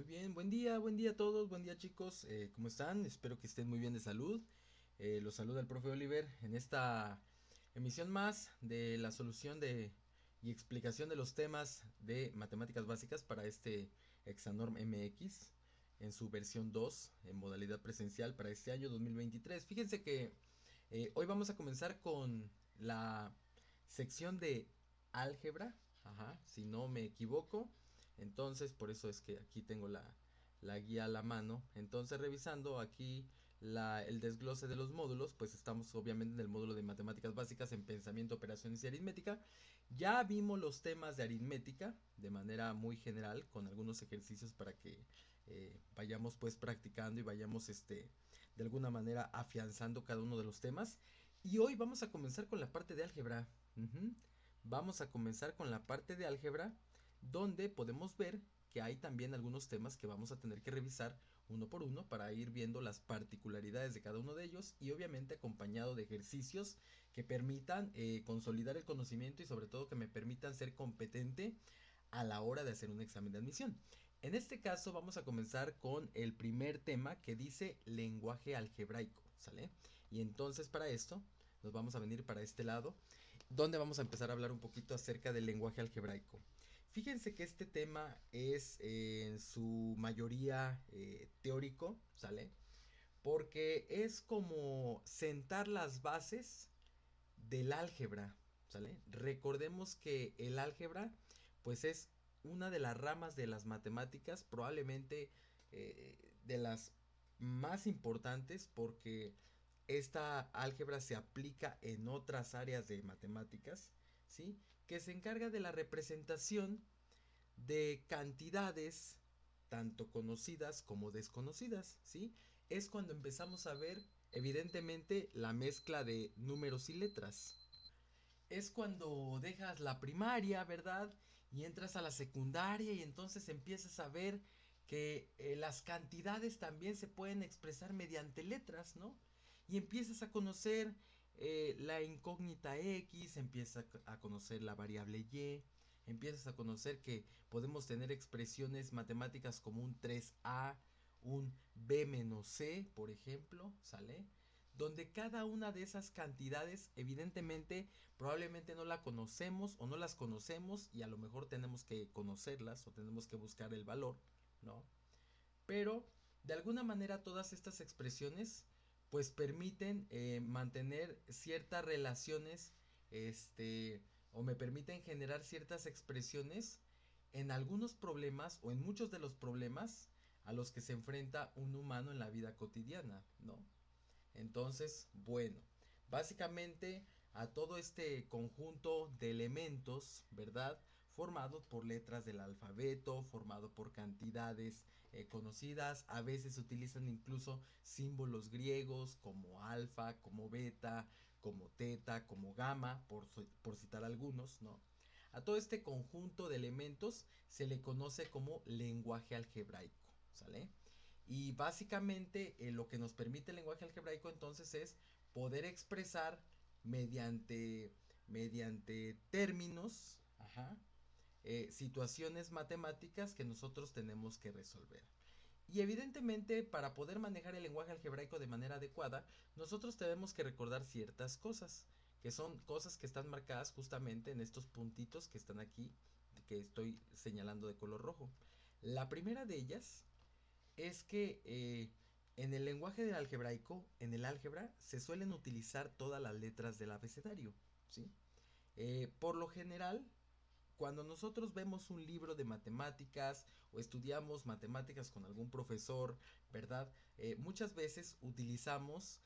bien, buen día a todos, buen día chicos, ¿cómo están? Espero que estén muy bien de salud. Los saluda el profe Oliver en esta emisión más de la solución y explicación de los temas de matemáticas básicas para este Exanorm MX en su versión 2 en modalidad presencial para este año 2023. Fíjense que hoy vamos a comenzar con la sección de álgebra, ajá, si no me equivoco. Entonces, por eso es que aquí tengo la guía a la mano. Entonces, revisando aquí el desglose de los módulos, pues estamos obviamente en el módulo de matemáticas básicas en pensamiento, operaciones y aritmética. Ya vimos los temas de aritmética de manera muy general con algunos ejercicios para que vayamos pues practicando y vayamos de alguna manera afianzando cada uno de los temas. Y hoy vamos a comenzar con la parte de álgebra. Ujú. Vamos a comenzar con la parte de álgebra donde podemos ver que hay también algunos temas que vamos a tener que revisar uno por uno para ir viendo las particularidades de cada uno de ellos y obviamente acompañado de ejercicios que permitan consolidar el conocimiento y sobre todo que me permitan ser competente a la hora de hacer un examen de admisión. En este caso vamos a comenzar con el primer tema que dice lenguaje algebraico, ¿sale? Y entonces para esto nos vamos a venir para este lado, donde vamos a empezar a hablar un poquito acerca del lenguaje algebraico. Fíjense que este tema es en su mayoría teórico, ¿sale? Porque es como sentar las bases del álgebra, ¿sale? Recordemos que el álgebra, pues es una de las ramas de las matemáticas, probablemente de las más importantes, porque esta álgebra se aplica en otras áreas de matemáticas, ¿sí? Que se encarga de la representación de cantidades tanto conocidas como desconocidas, ¿sí? Es cuando empezamos a ver evidentemente la mezcla de números y letras. Es cuando dejas la primaria, ¿verdad? Y entras a la secundaria y entonces empiezas a ver que las cantidades también se pueden expresar mediante letras, ¿no? Y empiezas a conocer la incógnita X, empiezas a conocer la variable Y, empiezas a conocer que podemos tener expresiones matemáticas como un 3a, un b menos c, por ejemplo, ¿sale? Donde cada una de esas cantidades evidentemente probablemente no la conocemos o no las conocemos y a lo mejor tenemos que conocerlas o tenemos que buscar el valor, ¿no? Pero de alguna manera todas estas expresiones pues permiten mantener ciertas relaciones, o me permiten generar ciertas expresiones en algunos problemas o en muchos de los problemas a los que se enfrenta un humano en la vida cotidiana, ¿no? Entonces, bueno, básicamente a todo este conjunto de elementos, ¿verdad? Formado por letras del alfabeto, formado por cantidades conocidas, a veces se utilizan incluso símbolos griegos como alfa, como beta, como teta, como gamma, por citar algunos, ¿no? A todo este conjunto de elementos se le conoce como lenguaje algebraico, ¿sale? Y básicamente lo que nos permite el lenguaje algebraico entonces es poder expresar mediante, mediante términos, ajá, situaciones matemáticas que nosotros tenemos que resolver. Y evidentemente para poder manejar el lenguaje algebraico de manera adecuada, nosotros tenemos que recordar ciertas cosas, que son cosas que están marcadas justamente en estos puntitos que están aquí, que estoy señalando de color rojo. La primera de ellas es que en el lenguaje del algebraico, en el álgebra, se suelen utilizar todas las letras del abecedario, ¿sí? Por lo general, cuando nosotros vemos un libro de matemáticas o estudiamos matemáticas con algún profesor, ¿verdad? Muchas veces utilizamos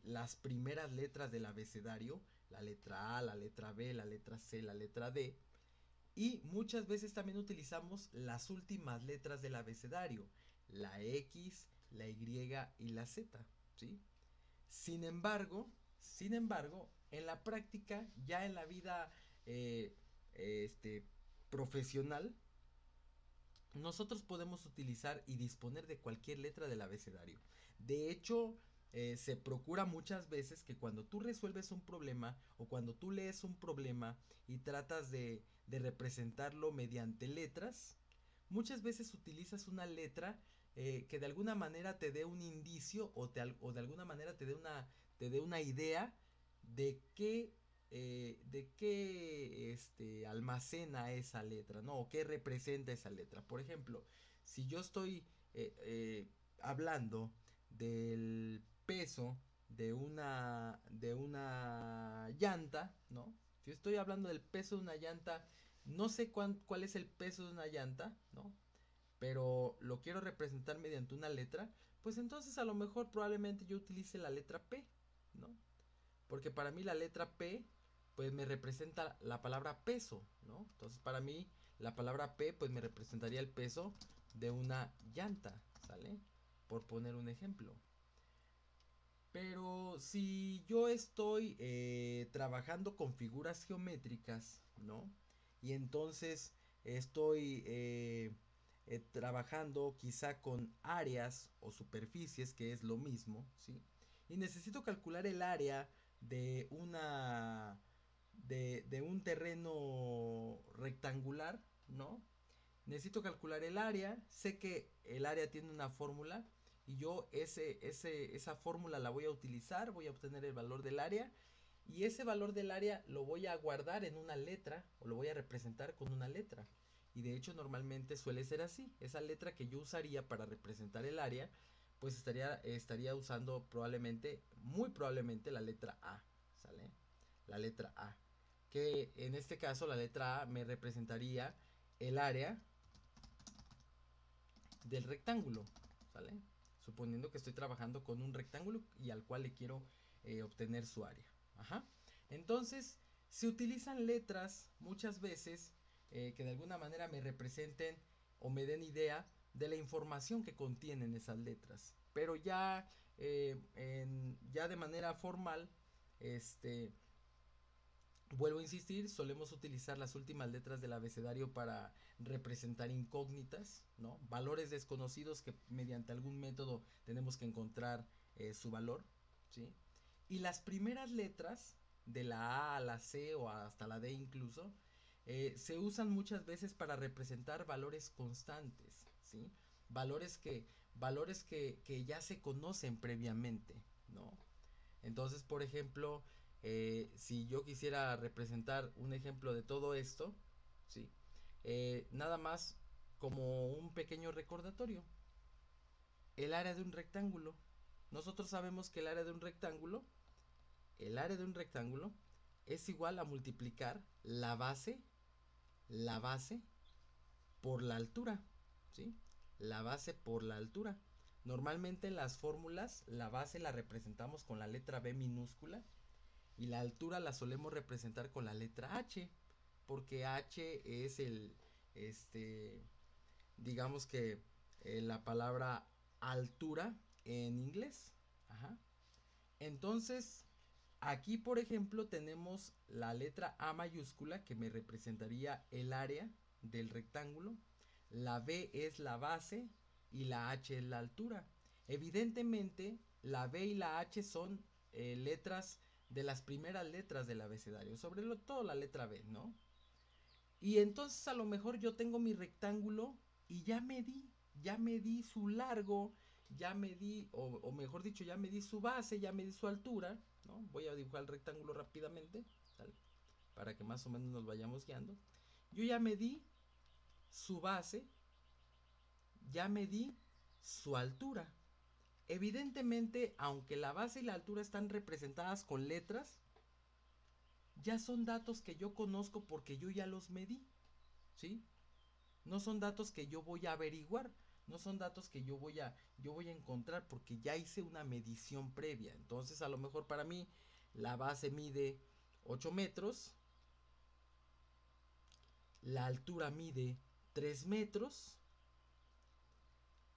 las primeras letras del abecedario, la letra A, la letra B, la letra C, la letra D, y muchas veces también utilizamos las últimas letras del abecedario, la X, la Y y la Z, ¿sí? Sin embargo, en la práctica, ya en la vida eh, este, profesional, nosotros podemos utilizar y disponer de cualquier letra del abecedario. De hecho, se procura muchas veces que cuando tú resuelves un problema o cuando tú lees un problema y tratas de representarlo mediante letras, muchas veces utilizas una letra que de alguna manera te dé un indicio o de alguna manera te dé una idea de qué almacena esa letra, ¿no? O qué representa esa letra. Por ejemplo, si yo estoy hablando del peso de una llanta, ¿no? Si estoy hablando del peso de una llanta, no sé cuál es el peso de una llanta, ¿no? Pero lo quiero representar mediante una letra, pues entonces a lo mejor probablemente yo utilice la letra P, ¿no? Porque para mí la letra P pues me representa la palabra peso, ¿no? Entonces para mí la palabra P pues me representaría el peso de una llanta, ¿sale? Por poner un ejemplo. Pero si yo estoy trabajando con figuras geométricas, ¿no? Y entonces estoy trabajando quizá con áreas o superficies, que es lo mismo, ¿sí? Y necesito calcular el área de de un terreno rectangular, ¿no? Necesito calcular el área, sé que el área tiene una fórmula y yo esa fórmula la voy a utilizar, voy a obtener el valor del área y ese valor del área lo voy a guardar en una letra o lo voy a representar con una letra. Y de hecho normalmente suele ser así, esa letra que yo usaría para representar el área, pues estaría usando probablemente, muy probablemente la letra A, ¿sale? La letra A, que en este caso la letra A me representaría el área del rectángulo, ¿vale? Suponiendo que estoy trabajando con un rectángulo y al cual le quiero obtener su área. Ajá. Entonces, se utilizan letras muchas veces que de alguna manera me representen o me den idea de la información que contienen esas letras. Pero ya de manera formal, este, vuelvo a insistir, solemos utilizar las últimas letras del abecedario para representar incógnitas, ¿no? Valores desconocidos que mediante algún método tenemos que encontrar su valor, ¿sí? Y las primeras letras, de la A a la C o hasta la D incluso, se usan muchas veces para representar valores constantes, ¿sí? Valores que ya se conocen previamente, ¿no? Entonces, por ejemplo, si yo quisiera representar un ejemplo de todo esto, ¿sí? Nada más como un pequeño recordatorio. El área de un rectángulo. Nosotros sabemos que el área de un rectángulo es igual a multiplicar la base por la altura, ¿sí? La base por la altura. Normalmente en las fórmulas la base la representamos con la letra B minúscula y la altura la solemos representar con la letra H, porque H es este, digamos que la palabra altura en inglés. Ajá. Entonces, aquí por ejemplo tenemos la letra A mayúscula que me representaría el área del rectángulo, la B es la base y la H es la altura. Evidentemente, la B y la H son letras de las primeras letras del abecedario, todo la letra B, ¿no? Y entonces a lo mejor yo tengo mi rectángulo y ya medí su largo, o mejor dicho, ya medí su base, ya medí su altura, ¿no? Voy a dibujar el rectángulo rápidamente, ¿sale? Para que más o menos nos vayamos guiando. Yo ya medí su base, ya medí su altura. Evidentemente, aunque la base y la altura están representadas con letras, ya son datos que yo conozco porque yo ya los medí, ¿sí? No son datos que yo voy a averiguar, no son datos que yo voy a encontrar porque ya hice una medición previa. Entonces, a lo mejor para mí la base mide 8 metros, la altura mide 3 metros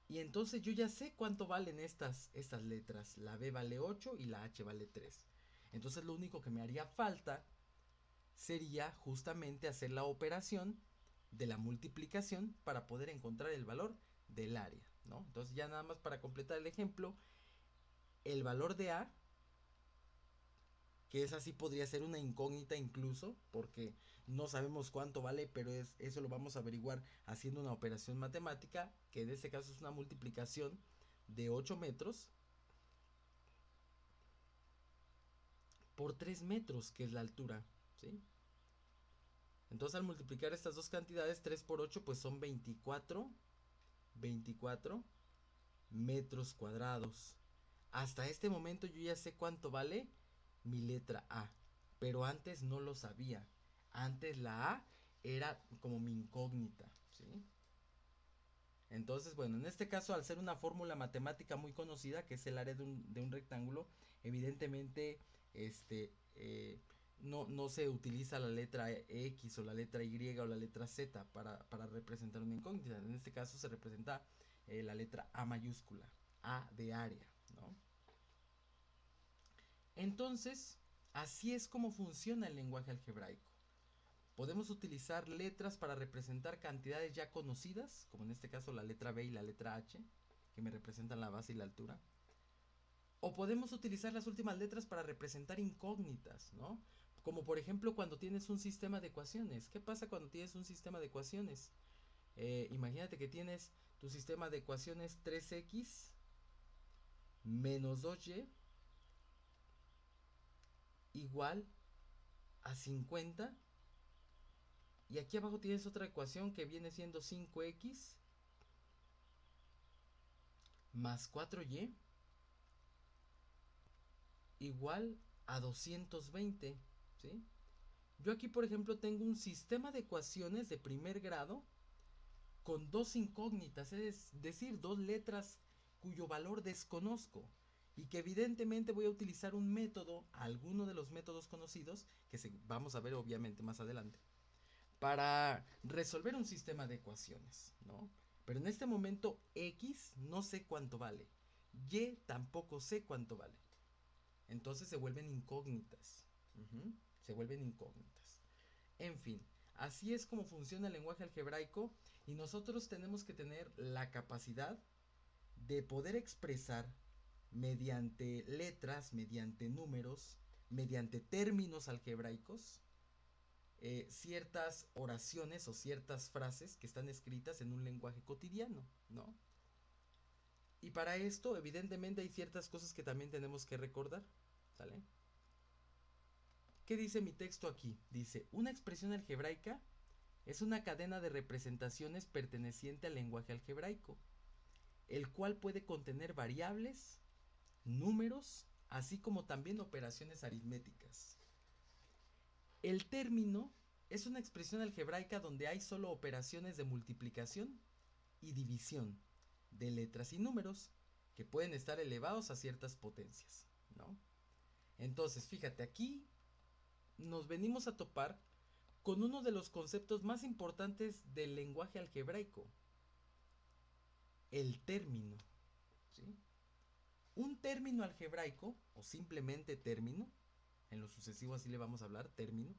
y entonces yo ya sé cuánto valen estas letras. La B vale 8 y la H vale 3. Entonces lo único que me haría falta sería justamente hacer la operación de la multiplicación para poder encontrar el valor del área, ¿no? Entonces ya nada más para completar el ejemplo, el valor de A, que esa sí podría ser una incógnita incluso, porque no sabemos cuánto vale, pero eso lo vamos a averiguar haciendo una operación matemática, que en este caso es una multiplicación de 8 metros por 3 metros, que es la altura, ¿sí? Entonces al multiplicar estas dos cantidades, 3 por 8, pues son 24 metros cuadrados. Hasta este momento yo ya sé cuánto vale mi letra A, pero antes no lo sabía. Antes la A era como mi incógnita, ¿sí? Entonces, bueno, en este caso, al ser una fórmula matemática muy conocida, que es el área de un rectángulo, evidentemente, no se utiliza la letra X o la letra Y o la letra Z para representar una incógnita. En este caso se representa la letra A mayúscula, A de área, ¿no? Entonces, así es como funciona el lenguaje algebraico. Podemos utilizar letras para representar cantidades ya conocidas, como en este caso la letra B y la letra H, que me representan la base y la altura. O podemos utilizar las últimas letras para representar incógnitas, ¿no? Como por ejemplo cuando tienes un sistema de ecuaciones. ¿Qué pasa cuando tienes un sistema de ecuaciones? Imagínate que tienes tu sistema de ecuaciones 3x menos 2y igual a 50. Y aquí abajo tienes otra ecuación que viene siendo 5x más 4y igual a 220, ¿sí? Yo aquí, por ejemplo, tengo un sistema de ecuaciones de primer grado con dos incógnitas, es decir, dos letras cuyo valor desconozco y que evidentemente voy a utilizar un método, alguno de los métodos conocidos, que vamos a ver obviamente más adelante, para resolver un sistema de ecuaciones, ¿no? Pero en este momento X no sé cuánto vale, Y tampoco sé cuánto vale. Entonces se vuelven incógnitas. Se vuelven incógnitas. En fin, así es como funciona el lenguaje algebraico y nosotros tenemos que tener la capacidad de poder expresar mediante letras, mediante números, mediante términos algebraicos, ciertas oraciones o ciertas frases que están escritas en un lenguaje cotidiano, ¿no? Y para esto, evidentemente, hay ciertas cosas que también tenemos que recordar, ¿sale? ¿Qué dice mi texto aquí? Dice, una expresión algebraica es una cadena de representaciones perteneciente al lenguaje algebraico, el cual puede contener variables, números, así como también operaciones aritméticas. El término es una expresión algebraica donde hay solo operaciones de multiplicación y división de letras y números que pueden estar elevados a ciertas potencias, ¿no? Entonces, fíjate, aquí nos venimos a topar con uno de los conceptos más importantes del lenguaje algebraico, el término, ¿sí? Un término algebraico, o simplemente término, en lo sucesivo así le vamos a hablar, término,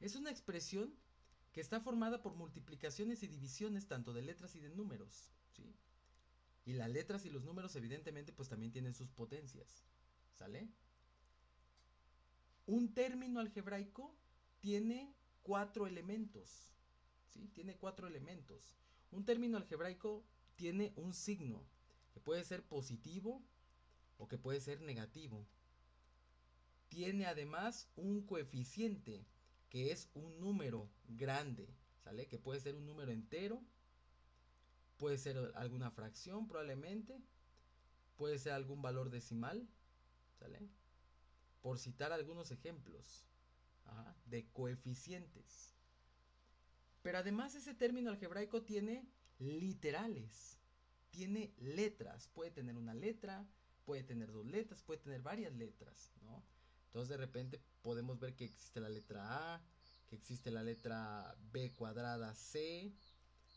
es una expresión que está formada por multiplicaciones y divisiones tanto de letras y de números, ¿sí? Y las letras y los números evidentemente pues también tienen sus potencias, ¿sale? Un término algebraico tiene 4 elementos, ¿sí? Tiene 4 elementos. Un término algebraico tiene un signo, que puede ser positivo o que puede ser negativo. Tiene además un coeficiente, que es un número grande, ¿sale? Que puede ser un número entero, puede ser alguna fracción probablemente, puede ser algún valor decimal, ¿sale? Por citar algunos ejemplos, ajá, de coeficientes. Pero además ese término algebraico tiene literales, tiene letras, puede tener una letra, puede tener dos letras, puede tener varias letras, ¿no? Entonces de repente podemos ver que existe la letra A, que existe la letra B cuadrada C,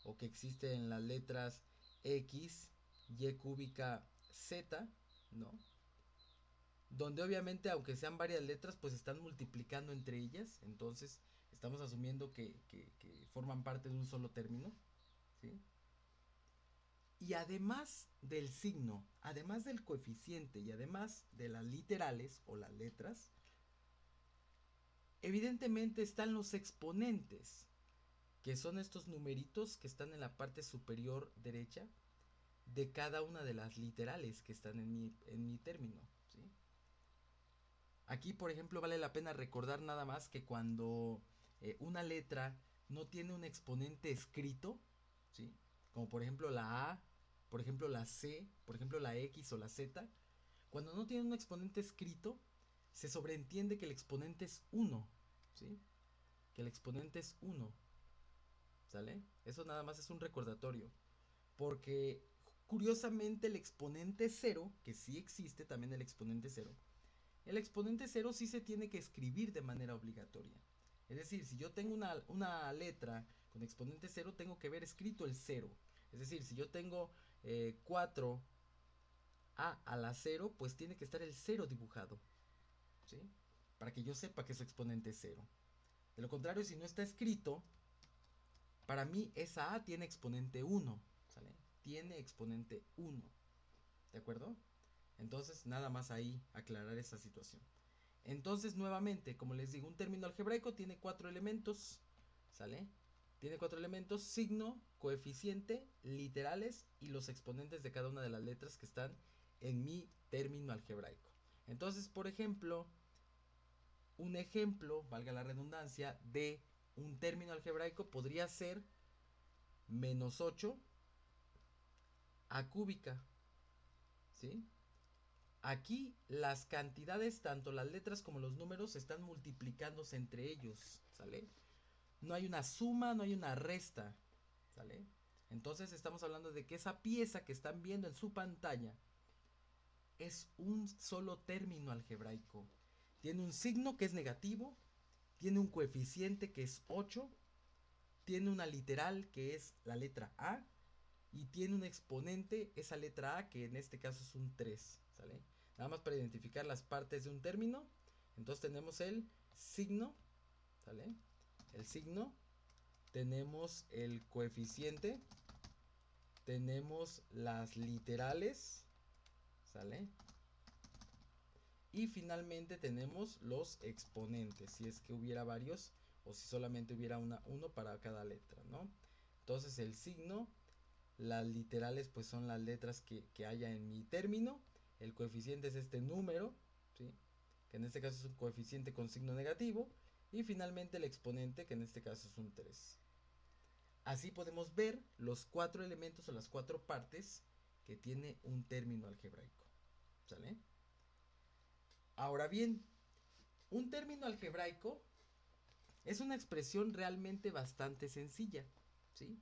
o que existen las letras X, Y cúbica Z, ¿no? Donde obviamente aunque sean varias letras pues están multiplicando entre ellas, entonces estamos asumiendo que forman parte de un solo término, ¿sí? Y además del signo, además del coeficiente y además de las literales o las letras, Evidentemente están los exponentes, que son estos numeritos que están en la parte superior derecha de cada una de las literales que están en mi término, ¿sí? Aquí, por ejemplo, vale la pena recordar nada más que cuando una letra no tiene un exponente escrito, ¿sí? Como por ejemplo la A, por ejemplo la C, por ejemplo la X o la Z, cuando no tiene un exponente escrito, se sobreentiende que el exponente es 1, ¿sí? Que el exponente es 1, ¿sale? Eso nada más es un recordatorio. Porque curiosamente el exponente 0, que sí existe también el exponente 0 sí se tiene que escribir de manera obligatoria. Es decir, si yo tengo una letra con exponente 0, tengo que ver escrito el 0. Es decir, si yo tengo 4 a la 0, pues tiene que estar el 0 dibujado, ¿sí? Para que yo sepa que su exponente es 0. De lo contrario, si no está escrito, para mí esa A tiene exponente 1, ¿sale? Tiene exponente 1, ¿de acuerdo? Entonces, nada más ahí aclarar esa situación. Entonces, nuevamente, como les digo, un término algebraico tiene 4 elementos, ¿sale? Tiene 4 elementos: signo, coeficiente, literales y los exponentes de cada una de las letras que están en mi término algebraico. Entonces, por ejemplo, un ejemplo, valga la redundancia, de un término algebraico podría ser menos 8 a cúbica, ¿sí? Aquí las cantidades, tanto las letras como los números, están multiplicándose entre ellos, ¿sale? No hay una suma, no hay una resta, ¿sale? Entonces estamos hablando de que esa pieza que están viendo en su pantalla es un solo término algebraico. Tiene un signo que es negativo, tiene un coeficiente que es 8, tiene una literal que es la letra A y tiene un exponente, esa letra A, que en este caso es un 3, ¿sale? Nada más para identificar las partes de un término. Entonces tenemos el signo, ¿sale? El signo, tenemos el coeficiente, tenemos las literales, ¿sale? Y finalmente tenemos los exponentes, si es que hubiera varios o si solamente hubiera uno para cada letra, ¿no? Entonces el signo, las literales pues son las letras que haya en mi término, el coeficiente es este número, ¿sí? Que en este caso es un coeficiente con signo negativo, y finalmente el exponente, que en este caso es un 3. Así podemos ver los 4 elementos o las 4 partes que tiene un término algebraico, ¿sale? Ahora bien, un término algebraico es una expresión realmente bastante sencilla, ¿sí?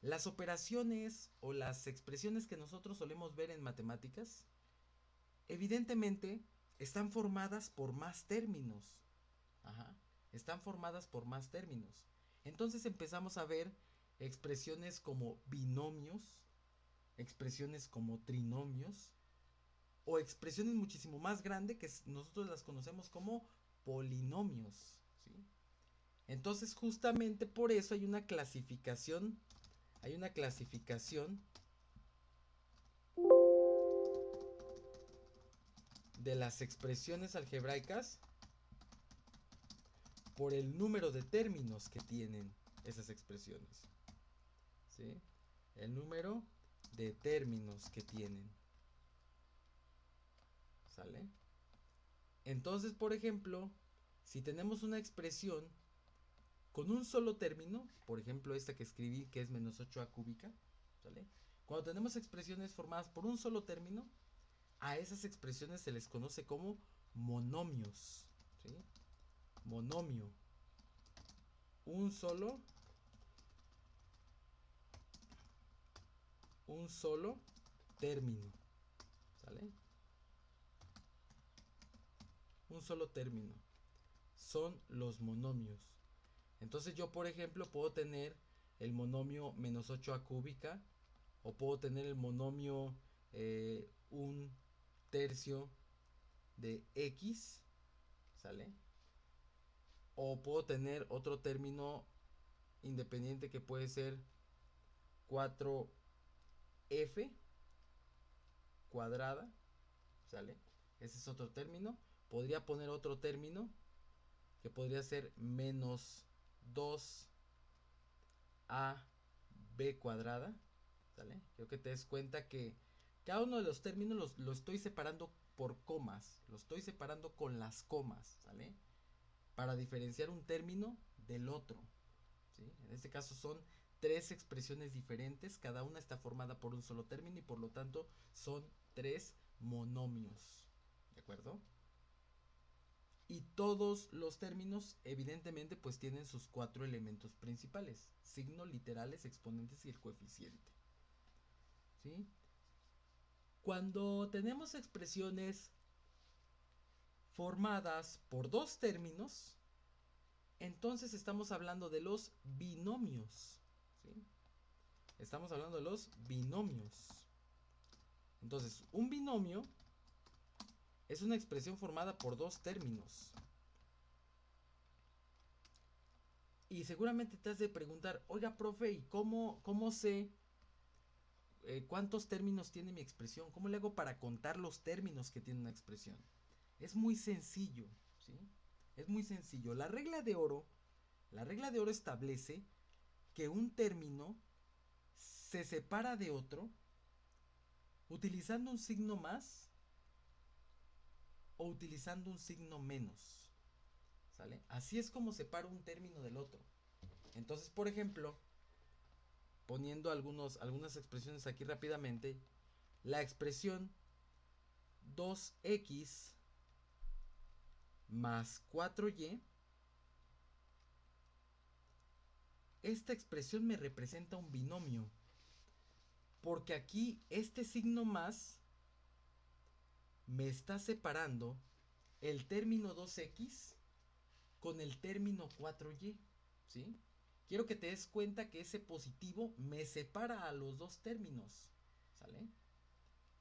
Las operaciones o las expresiones que nosotros solemos ver en matemáticas, evidentemente, están formadas por más términos. Ajá, están formadas por más términos. Entonces empezamos a ver expresiones como binomios, expresiones como trinomios, o expresiones muchísimo más grandes que nosotros las conocemos como polinomios, ¿sí? Entonces justamente por eso hay una clasificación de las expresiones algebraicas por el número de términos que tienen esas expresiones, ¿sí? El número de términos que tienen, ¿sale? Entonces, por ejemplo, si tenemos una expresión con un solo término, por ejemplo esta que escribí que es menos 8a cúbica, ¿sale? Cuando tenemos expresiones formadas por un solo término, a esas expresiones se les conoce como monomios, ¿sí? Monomio, un solo término, ¿sale? Un solo término, son los monomios. Entonces yo, por ejemplo, puedo tener el monomio menos 8a cúbica, o puedo tener el monomio un tercio de x, ¿sale? O puedo tener otro término independiente que puede ser 4f cuadrada, ¿sale? Ese es otro término. Podría poner otro término que podría ser menos 2ab cuadrada, ¿sale? Quiero que te des cuenta que cada uno de los términos lo estoy separando por comas, lo estoy separando con las comas, ¿sale? Para diferenciar un término del otro, ¿sí? En este caso son tres expresiones diferentes, cada una está formada por un solo término y por lo tanto son tres monomios, ¿de acuerdo? Y todos los términos evidentemente pues tienen sus cuatro elementos principales: signo, literales, exponentes y el coeficiente, ¿sí? Cuando tenemos expresiones formadas por dos términos, entonces estamos hablando de los binomios, ¿sí? Estamos hablando de los binomios. Entonces, un binomio es una expresión formada por dos términos. Y seguramente te has de preguntar, oiga, profe, ¿y cómo sé cuántos términos tiene mi expresión? ¿Cómo le hago para contar los términos que tiene una expresión? Es muy sencillo, ¿sí? Es muy sencillo. La regla de oro establece que un término se separa de otro utilizando un signo más o utilizando un signo menos, ¿sale? Así es como separo un término del otro. Entonces, por ejemplo, poniendo algunas expresiones aquí rápidamente, la expresión 2x más 4y, esta expresión me representa un binomio, porque aquí este signo más me está separando el término 2x con el término 4y, ¿sí? Quiero que te des cuenta que ese positivo me separa a los dos términos, ¿sale?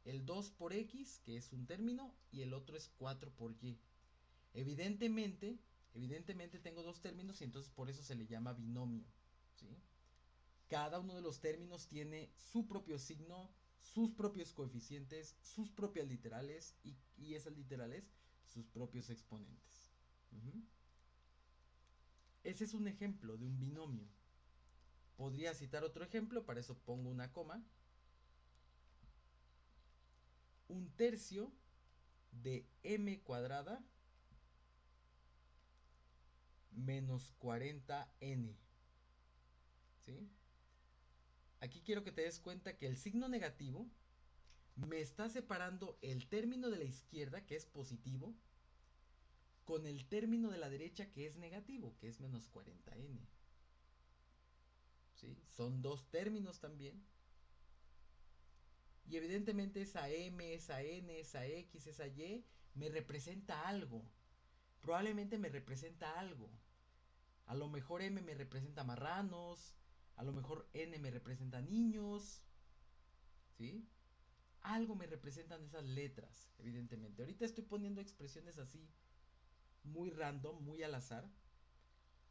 El 2 por x, que es un término, y el otro es 4 por y. Evidentemente tengo dos términos y entonces por eso se le llama binomio, ¿sí? Cada uno de los términos tiene su propio signo, sus propios coeficientes, sus propias literales y esas literales sus propios exponentes. Ese es un ejemplo de un binomio. Podría citar otro ejemplo, para eso pongo una coma. Un tercio de m cuadrada menos 40n, ¿sí? Aquí quiero que te des cuenta que el signo negativo me está separando el término de la izquierda, que es positivo, con el término de la derecha, que es negativo, que es menos 40n, ¿sí? Son dos términos también. Y evidentemente esa m, esa n, esa x, esa y me representa algo. Probablemente me representa algo. A lo mejor m me representa marranos, a lo mejor n me representa niños, ¿sí? Algo me representan esas letras, evidentemente. Ahorita estoy poniendo expresiones así, muy random, muy al azar.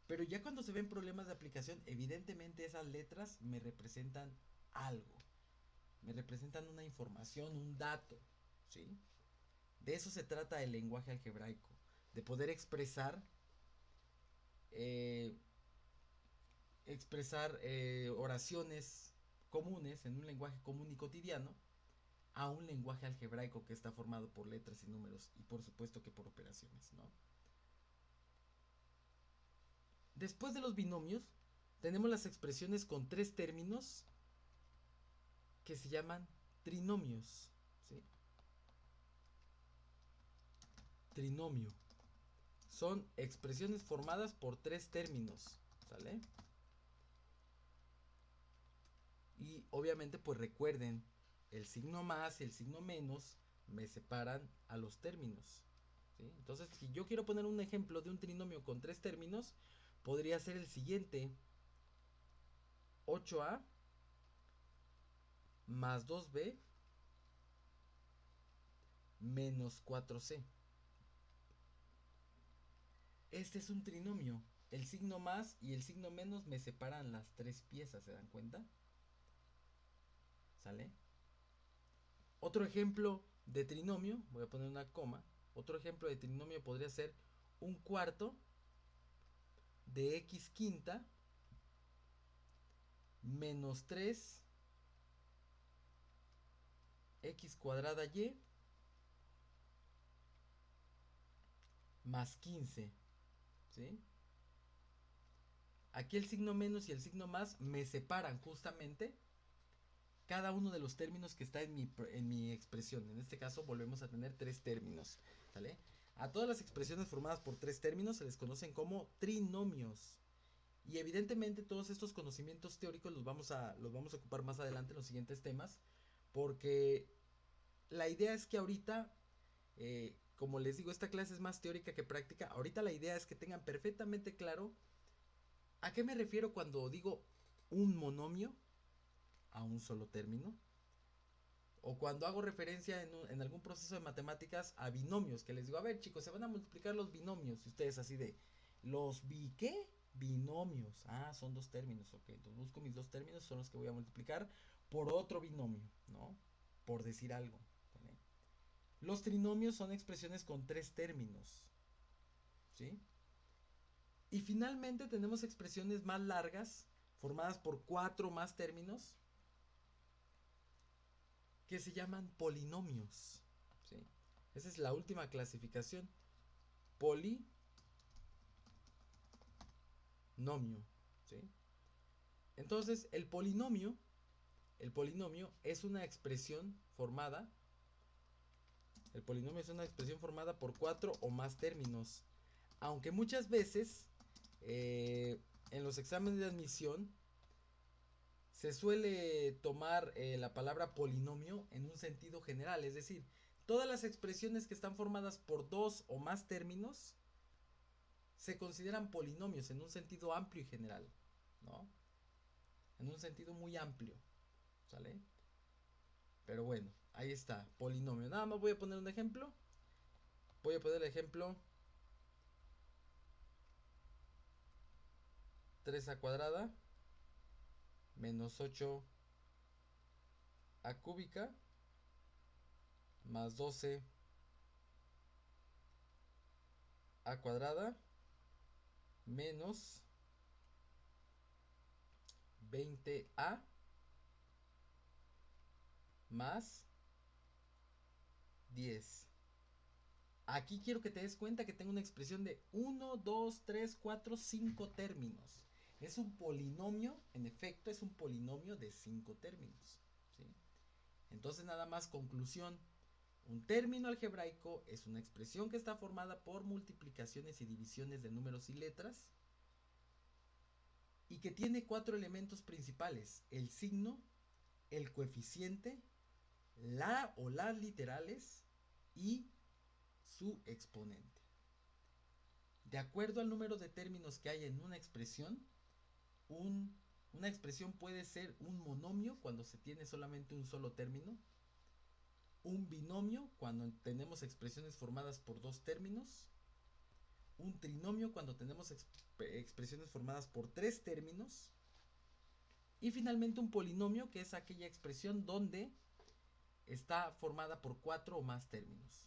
Pero ya cuando se ven problemas de aplicación, evidentemente esas letras me representan algo. Me representan una información, un dato, ¿sí? De eso se trata el lenguaje algebraico. De poder eh, expresar oraciones comunes en un lenguaje común y cotidiano a un lenguaje algebraico que está formado por letras y números y por supuesto que por operaciones, ¿no? Después de los binomios tenemos las expresiones con tres términos que se llaman trinomios, ¿sí? Trinomio. Son expresiones formadas por tres términos, ¿sale? Y obviamente pues recuerden, el signo más y el signo menos me separan a los términos, ¿sí? Entonces, si yo quiero poner un ejemplo de un trinomio con tres términos, podría ser el siguiente: 8a más 2b menos 4c. Este es un trinomio. El signo más y el signo menos me separan las tres piezas, ¿se dan cuenta? ¿Sale? Otro ejemplo de trinomio, voy a poner una coma. Otro ejemplo de trinomio podría ser un cuarto de x quinta menos 3 x cuadrada y más 15, ¿sí? Aquí el signo menos y el signo más me separan justamente cada uno de los términos que está en mi expresión. En este caso volvemos a tener tres términos, ¿sale? A todas las expresiones formadas por tres términos se les conocen como trinomios. Y evidentemente todos estos conocimientos teóricos los vamos a ocupar más adelante en los siguientes temas, porque la idea es que ahorita, como les digo, esta clase es más teórica que práctica. Ahorita la idea es que tengan perfectamente claro a qué me refiero cuando digo un monomio a un solo término, o cuando hago referencia en algún proceso de matemáticas a binomios, que les digo, a ver chicos, se van a multiplicar los binomios, y ustedes así de, ¿los qué? Binomios. Ah, son dos términos, ok, entonces busco mis dos términos, son los que voy a multiplicar por otro binomio, ¿no? Por decir algo, ¿vale? Los trinomios son expresiones con tres términos, ¿sí? Y finalmente tenemos expresiones más largas, formadas por cuatro más términos, que se llaman polinomios, ¿sí? Esa es la última clasificación. Polinomio, ¿sí? Entonces, el polinomio es una expresión formada, por cuatro o más términos. Aunque muchas veces en los exámenes de admisión se suele tomar la palabra polinomio en un sentido general, es decir, todas las expresiones que están formadas por dos o más términos se consideran polinomios en un sentido amplio y general, ¿no? En un sentido muy amplio, ¿sale? Pero bueno, ahí está, polinomio. Nada más voy a poner un ejemplo. Voy a poner el ejemplo 3a cuadrada menos 8a cúbica más 12a cuadrada menos 20a más 10. Aquí quiero que te des cuenta que tengo una expresión de 1, 2, 3, 4, 5 términos. Es un polinomio, en efecto, es un polinomio de 5 términos, ¿sí? Entonces, nada más conclusión. Un término algebraico es una expresión que está formada por multiplicaciones y divisiones de números y letras y que tiene cuatro elementos principales: el signo, el coeficiente, la o las literales y su exponente. De acuerdo al número de términos que hay en una expresión, una expresión puede ser un monomio cuando se tiene solamente un solo término, un binomio cuando tenemos expresiones formadas por dos términos, un trinomio cuando tenemos expresiones formadas por tres términos, y finalmente un polinomio, que es aquella expresión donde está formada por cuatro o más términos.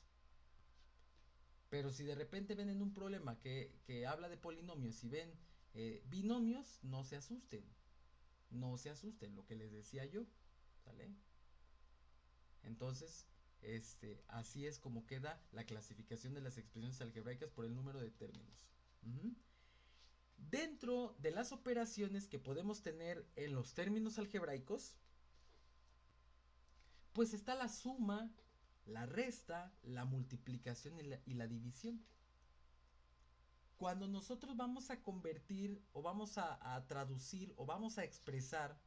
Pero si de repente ven en un problema que habla de polinomios y ven binomios, no se asusten. No se asusten, lo que les decía yo, ¿sale? Entonces, así es como queda la clasificación de las expresiones algebraicas por el número de términos. Dentro de las operaciones que podemos tener en los términos algebraicos, pues está la suma, la resta, la multiplicación y la división. Cuando nosotros vamos a convertir o vamos a traducir o vamos a expresar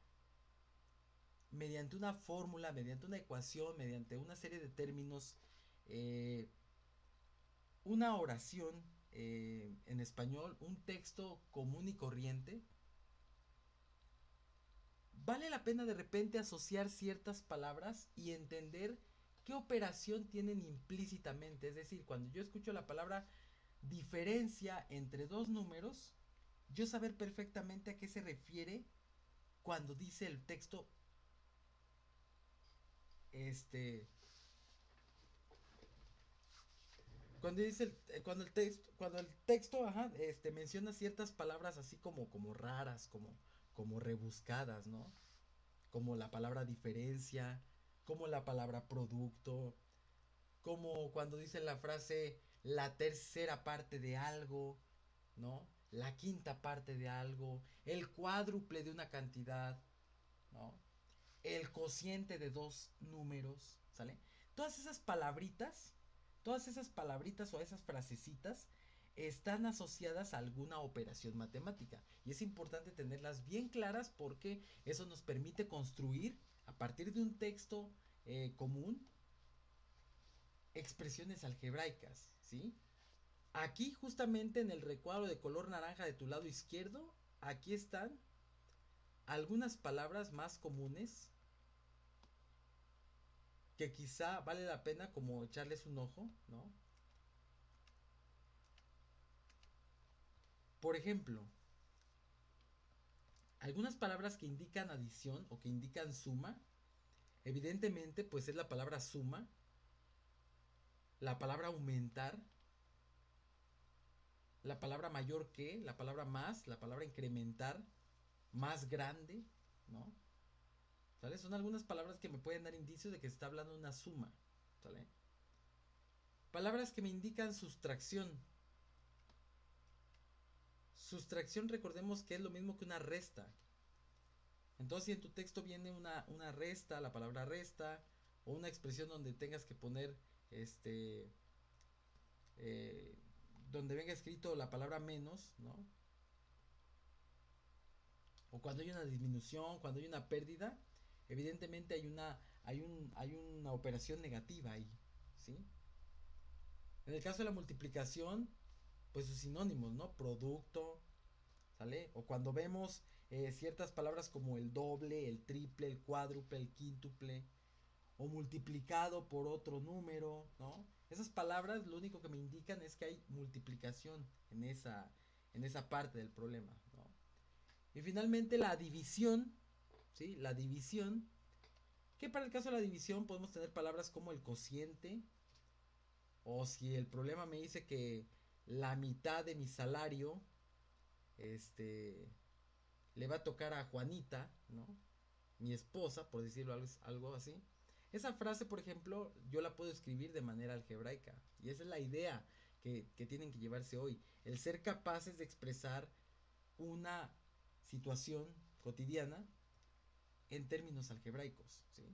mediante una fórmula, mediante una ecuación, mediante una serie de términos, una oración en español, un texto común y corriente, vale la pena de repente asociar ciertas palabras y entender qué operación tienen implícitamente. Es decir, cuando yo escucho la palabra diferencia entre dos números, yo saber perfectamente a qué se refiere cuando dice el texto Cuando el texto, ajá, menciona ciertas palabras así como raras, como rebuscadas, ¿no? Como la palabra diferencia, como la palabra producto, como cuando dice la frase la tercera parte de algo, ¿no? La quinta parte de algo, el cuádruple de una cantidad, ¿no? El cociente de dos números, ¿sale? Todas esas palabritas, todas esas palabritas o esas frasecitas están asociadas a alguna operación matemática y es importante tenerlas bien claras porque eso nos permite construir a partir de un texto común expresiones algebraicas, ¿sí? Aquí justamente en el recuadro de color naranja de tu lado izquierdo, aquí están algunas palabras más comunes que quizá vale la pena como echarles un ojo, ¿no? Por ejemplo, algunas palabras que indican adición o que indican suma, evidentemente pues es la palabra suma, la palabra aumentar, la palabra mayor que, la palabra más, la palabra incrementar, más grande, ¿no? ¿Sale? Son algunas palabras que me pueden dar indicios de que se está hablando de una suma, ¿sale? Palabras que me indican sustracción. Sustracción, recordemos que es lo mismo que una resta. Entonces, si en tu texto viene una resta, la palabra resta, o una expresión donde tengas que poner, este, eh, donde venga escrito la palabra menos, ¿no? O cuando hay una disminución, cuando hay una pérdida, evidentemente hay una operación negativa ahí, ¿sí? En el caso de la multiplicación, pues sus sinónimos, ¿no? Producto, ¿sale? O cuando vemos ciertas palabras como el doble, el triple, el cuádruple, el quíntuple, o multiplicado por otro número, ¿no? Esas palabras lo único que me indican es que hay multiplicación en esa parte del problema, ¿no? Y finalmente la división, ¿sí? La división, que para el caso de la división podemos tener palabras como el cociente, o si el problema me dice que la mitad de mi salario, este, le va a tocar a Juanita, ¿no? Mi esposa, por decirlo algo así. Esa frase, por ejemplo, yo la puedo escribir de manera algebraica. Y esa es la idea que tienen que llevarse hoy. El ser capaces de expresar una situación cotidiana en términos algebraicos, ¿sí?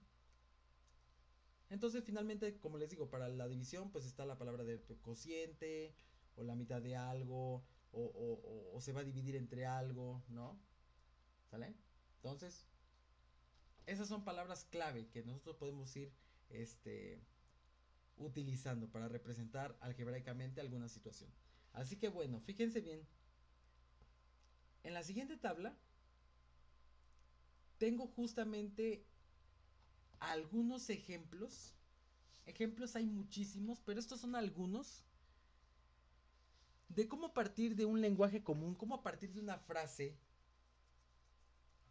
Entonces, finalmente, como les digo, para la división, pues está la palabra de cociente, o la mitad de algo, o se va a dividir entre algo, ¿no? ¿Sale? Entonces, esas son palabras clave que nosotros podemos ir este, utilizando para representar algebraicamente alguna situación. Así que bueno, fíjense bien. En la siguiente tabla tengo justamente algunos ejemplos. Ejemplos hay muchísimos, pero estos son algunos de cómo partir de un lenguaje común, cómo a partir de una frase,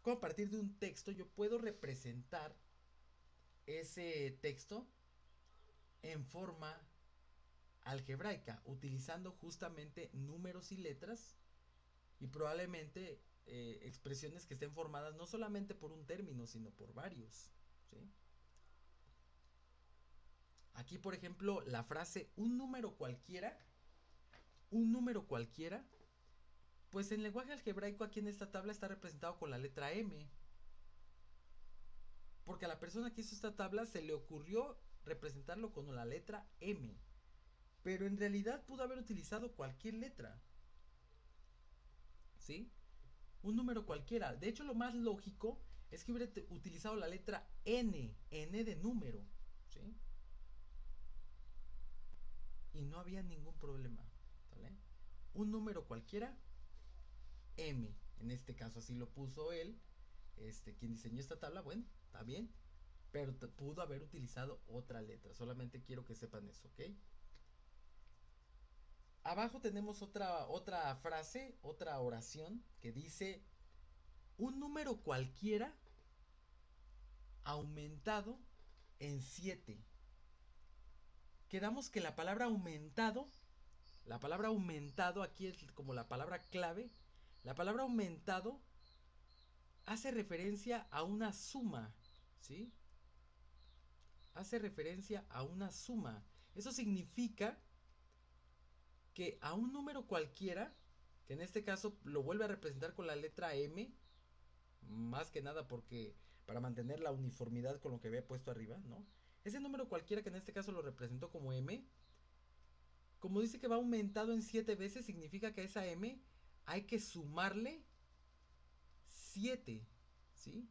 cómo a partir de un texto yo puedo representar ese texto en forma algebraica, utilizando justamente números y letras y probablemente expresiones que estén formadas no solamente por un término, sino por varios, ¿sí? Aquí, por ejemplo, la frase un número cualquiera, pues en lenguaje algebraico aquí en esta tabla está representado con la letra M. Porque a la persona que hizo esta tabla se le ocurrió representarlo con la letra M. Pero en realidad pudo haber utilizado cualquier letra, ¿sí? Un número cualquiera. De hecho, lo más lógico es que hubiera utilizado la letra N, N de número, ¿sí? Y no había ningún problema, ¿vale? Un número cualquiera, M, en este caso así lo puso él, quien diseñó esta tabla, bueno, está bien, pero pudo haber utilizado otra letra, solamente quiero que sepan eso, ¿ok? Abajo tenemos otra frase, otra oración que dice un número cualquiera aumentado en 7. quedamos que la palabra aumentado aquí es como la palabra clave. La palabra aumentado hace referencia a una suma, ¿sí? Hace referencia a una suma. Eso significa que a un número cualquiera, que en este caso lo vuelve a representar con la letra M, más que nada porque para mantener la uniformidad con lo que había puesto arriba, ¿no? Ese número cualquiera que en este caso lo representó como M, como dice que va aumentado en 7 veces, significa que a esa M hay que sumarle 7, ¿sí?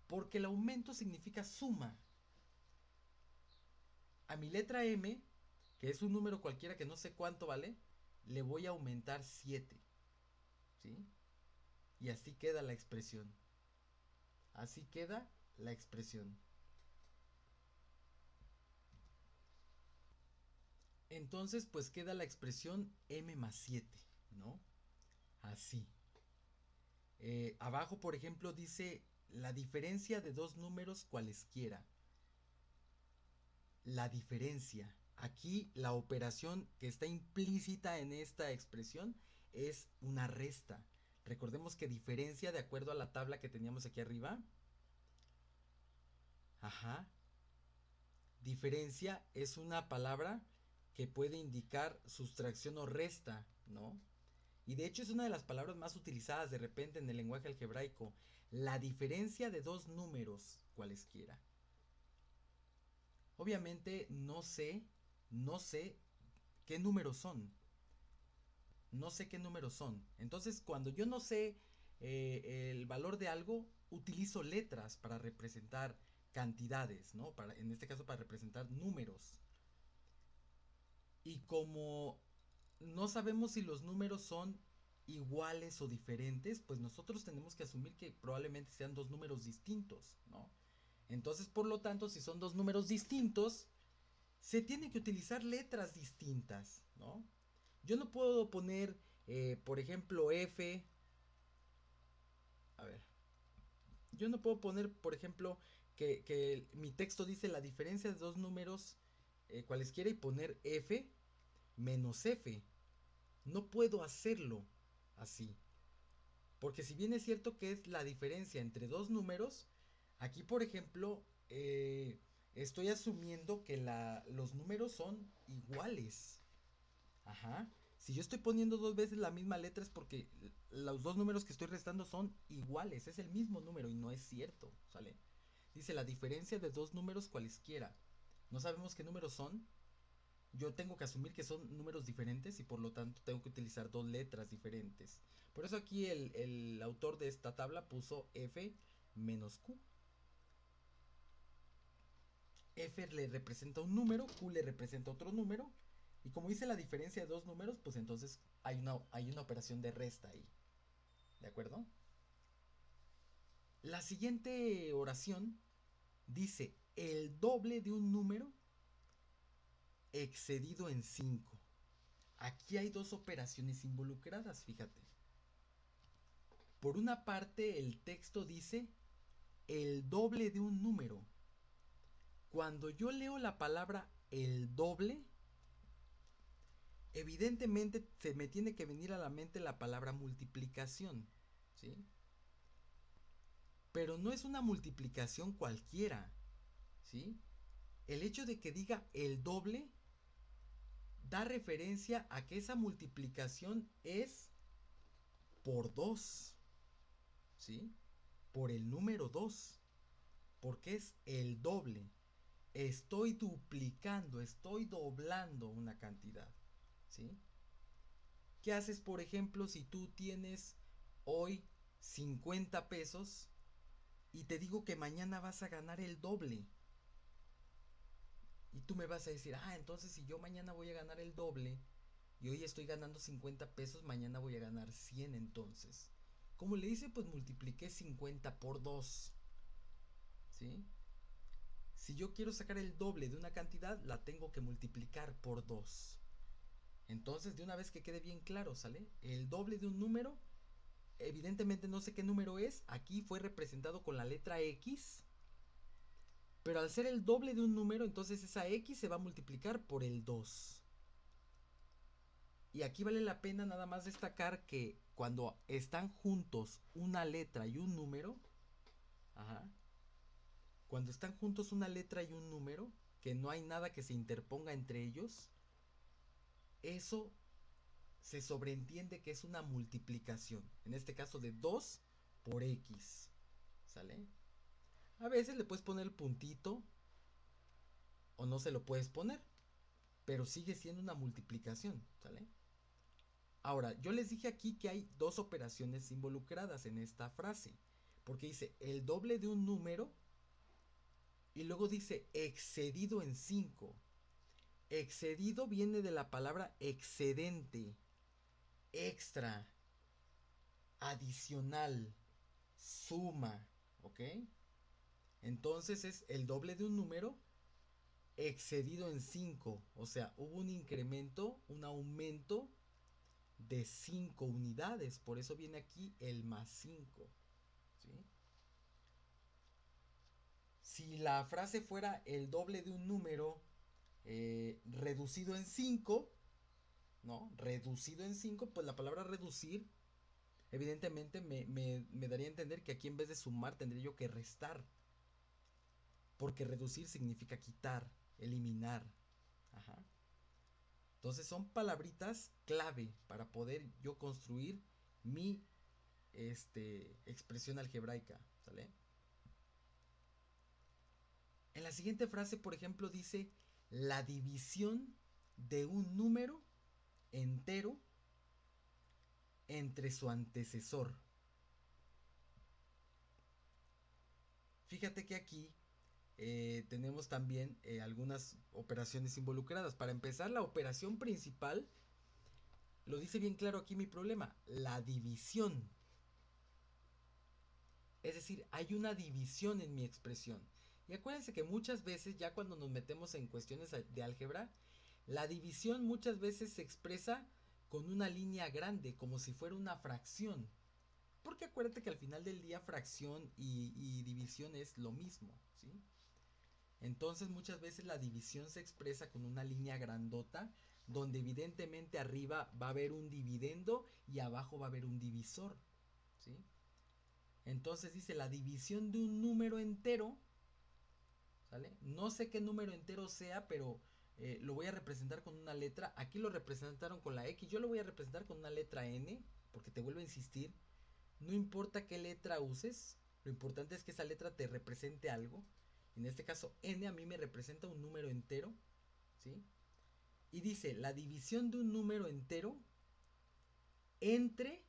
Porque el aumento significa suma. A mi letra M, que es un número cualquiera que no sé cuánto vale, le voy a aumentar 7, ¿sí? Y así queda la expresión. Así queda la expresión. Entonces, pues queda la expresión M más 7, ¿no? Así. Abajo, por ejemplo, dice la diferencia de dos números cualesquiera. La diferencia. Aquí la operación que está implícita en esta expresión es una resta. Recordemos que diferencia, de acuerdo a la tabla que teníamos aquí arriba. Ajá. Diferencia es una palabra que puede indicar sustracción o resta, ¿no? Y de hecho es una de las palabras más utilizadas de repente en el lenguaje algebraico. La diferencia de dos números cualesquiera. Obviamente no sé qué números son. No sé qué números son. Entonces cuando yo no sé el valor de algo, utilizo letras para representar cantidades, ¿no? En este caso para representar números. Y como no sabemos si los números son iguales o diferentes, pues nosotros tenemos que asumir que probablemente sean dos números distintos, ¿no? Entonces, por lo tanto, si son dos números distintos, se tiene que utilizar letras distintas, ¿no? Yo no puedo poner, por ejemplo, F. A ver. Yo no puedo poner, por ejemplo, que mi texto dice la diferencia de dos números cualesquiera y poner F menos F. No puedo hacerlo así. Porque si bien es cierto que es la diferencia entre dos números, aquí por ejemplo estoy asumiendo que los números son iguales. Ajá. Si yo estoy poniendo dos veces la misma letra es porque los dos números que estoy restando son iguales. Es el mismo número y no es cierto. ¿Sale? Dice la diferencia de dos números cualesquiera. No sabemos qué números son. Yo tengo que asumir que son números diferentes y por lo tanto tengo que utilizar dos letras diferentes. Por eso aquí el autor de esta tabla puso F menos Q. F le representa un número, Q le representa otro número. Y como dice la diferencia de dos números, pues entonces hay una operación de resta ahí. ¿De acuerdo? La siguiente oración dice el doble de un número excedido en 5. Aquí hay dos operaciones involucradas, fíjate. Por una parte, el texto dice el doble de un número. Cuando yo leo la palabra el doble, evidentemente se me tiene que venir a la mente la palabra multiplicación, ¿sí? Pero no es una multiplicación cualquiera, ¿sí? El hecho de que diga el doble da referencia a que esa multiplicación es por 2, ¿sí? Por el número 2, porque es el doble. Estoy duplicando, estoy doblando una cantidad, ¿sí? ¿Qué haces, por ejemplo, si tú tienes hoy 50 pesos y te digo que mañana vas a ganar el doble? Y tú me vas a decir, entonces si yo mañana voy a ganar el doble y hoy estoy ganando 50 pesos, mañana voy a ganar 100 entonces. ¿Cómo le hice? Pues multipliqué 50 por 2, ¿sí? Si yo quiero sacar el doble de una cantidad, la tengo que multiplicar por 2. Entonces, de una vez que quede bien claro, ¿sale? El doble de un número, evidentemente no sé qué número es, aquí fue representado con la letra X. Pero al ser el doble de un número, entonces esa X se va a multiplicar por el 2. Y aquí vale la pena nada más destacar que cuando están juntos una letra y un número, ajá, cuando están juntos una letra y un número, que no hay nada que se interponga entre ellos, eso se sobreentiende que es una multiplicación. En este caso de 2 por X. ¿Sale? A veces le puedes poner el puntito o no se lo puedes poner, pero sigue siendo una multiplicación. ¿Sale? Ahora, yo les dije aquí que hay dos operaciones involucradas en esta frase. Porque dice el doble de un número y luego dice excedido en 5. Excedido viene de la palabra excedente, extra, adicional, suma, ¿ok? Entonces es el doble de un número excedido en 5. O sea, hubo un incremento, un aumento de 5 unidades. Por eso viene aquí el más 5. ¿Sí? Si la frase fuera el doble de un número reducido en 5, ¿no? Reducido en 5, pues la palabra reducir evidentemente me daría a entender que aquí en vez de sumar tendría yo que restar. Porque reducir significa quitar, eliminar. Ajá. Entonces son palabritas clave para poder yo construir mi expresión algebraica. ¿Sale? En la siguiente frase, por ejemplo, dice la división de un número entero entre su antecesor. Fíjate que aquí tenemos también algunas operaciones involucradas. Para empezar, la operación principal, lo dice bien claro aquí mi problema, la división. Es decir, hay una división en mi expresión. Y acuérdense que muchas veces, ya cuando nos metemos en cuestiones de álgebra, la división muchas veces se expresa con una línea grande, como si fuera una fracción. Porque acuérdate que al final del día fracción y división es lo mismo, ¿sí? Entonces muchas veces la división se expresa con una línea grandota, donde evidentemente arriba va a haber un dividendo y abajo va a haber un divisor, ¿sí? Entonces dice la división de un número entero, ¿sale? No sé qué número entero sea, pero lo voy a representar con una letra. Aquí lo representaron con la X, yo lo voy a representar con una letra N, porque te vuelvo a insistir, no importa qué letra uses, lo importante es que esa letra te represente algo. En este caso N a mí me representa un número entero, ¿sí? Y dice la división de un número entero entre,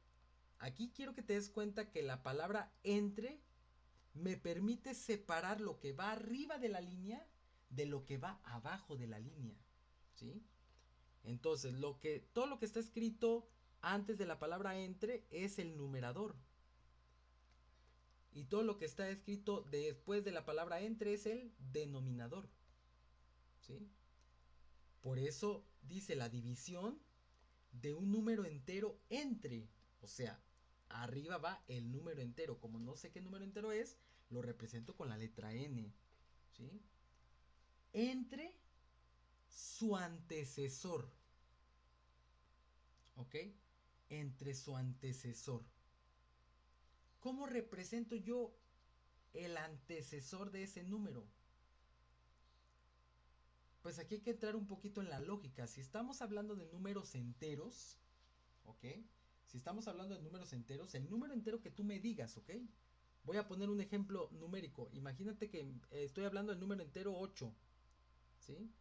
aquí quiero que te des cuenta que la palabra entre me permite separar lo que va arriba de la línea de lo que va abajo de la línea, ¿sí? Entonces, todo lo que está escrito antes de la palabra entre es el numerador. Y todo lo que está escrito después de la palabra entre es el denominador, ¿sí? Por eso dice la división de un número entero entre, o sea, arriba va el número entero. Como no sé qué número entero es, lo represento con la letra N, ¿sí? Entre su antecesor, ¿ok? Entre su antecesor. ¿Cómo represento yo el antecesor de ese número? Pues aquí hay que entrar un poquito en la lógica. Si estamos hablando de números enteros, ¿ok? Si estamos hablando de números enteros, el número entero que tú me digas, ¿ok? Voy a poner un ejemplo numérico. Imagínate que estoy hablando del número entero 8, ¿sí?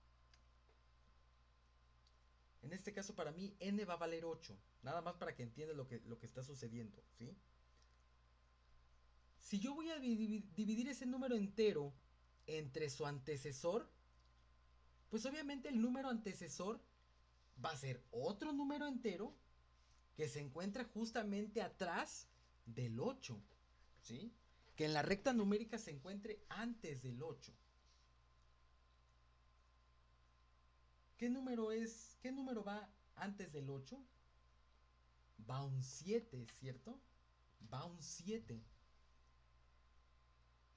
En este caso para mí n va a valer 8. Nada más para que entiendas lo que está sucediendo, ¿sí? Si yo voy a dividir ese número entero entre su antecesor, pues obviamente el número antecesor va a ser otro número entero que se encuentra justamente atrás del 8, ¿sí? Que en la recta numérica se encuentre antes del 8. ¿Qué número es? ¿Qué número va antes del 8? Va un 7, ¿cierto? Va un 7.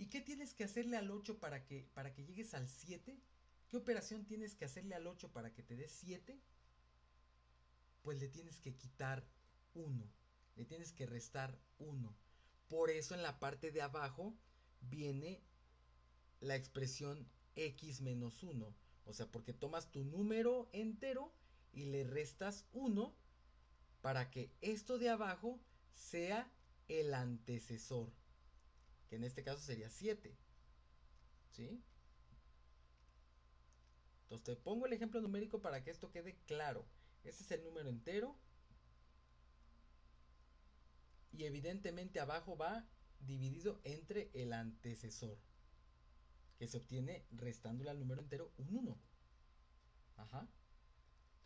¿Y qué tienes que hacerle al 8 para que llegues al 7? ¿Qué operación tienes que hacerle al 8 para que te dé 7? Pues le tienes que quitar 1, le tienes que restar 1. Por eso en la parte de abajo viene la expresión x menos 1. O sea, porque tomas tu número entero y le restas 1 para que esto de abajo sea el antecesor, que en este caso sería 7. ¿Sí? Entonces te pongo el ejemplo numérico para que esto quede claro. Este es el número entero y evidentemente abajo va dividido entre el antecesor, que se obtiene restándole al número entero un 1. Ajá.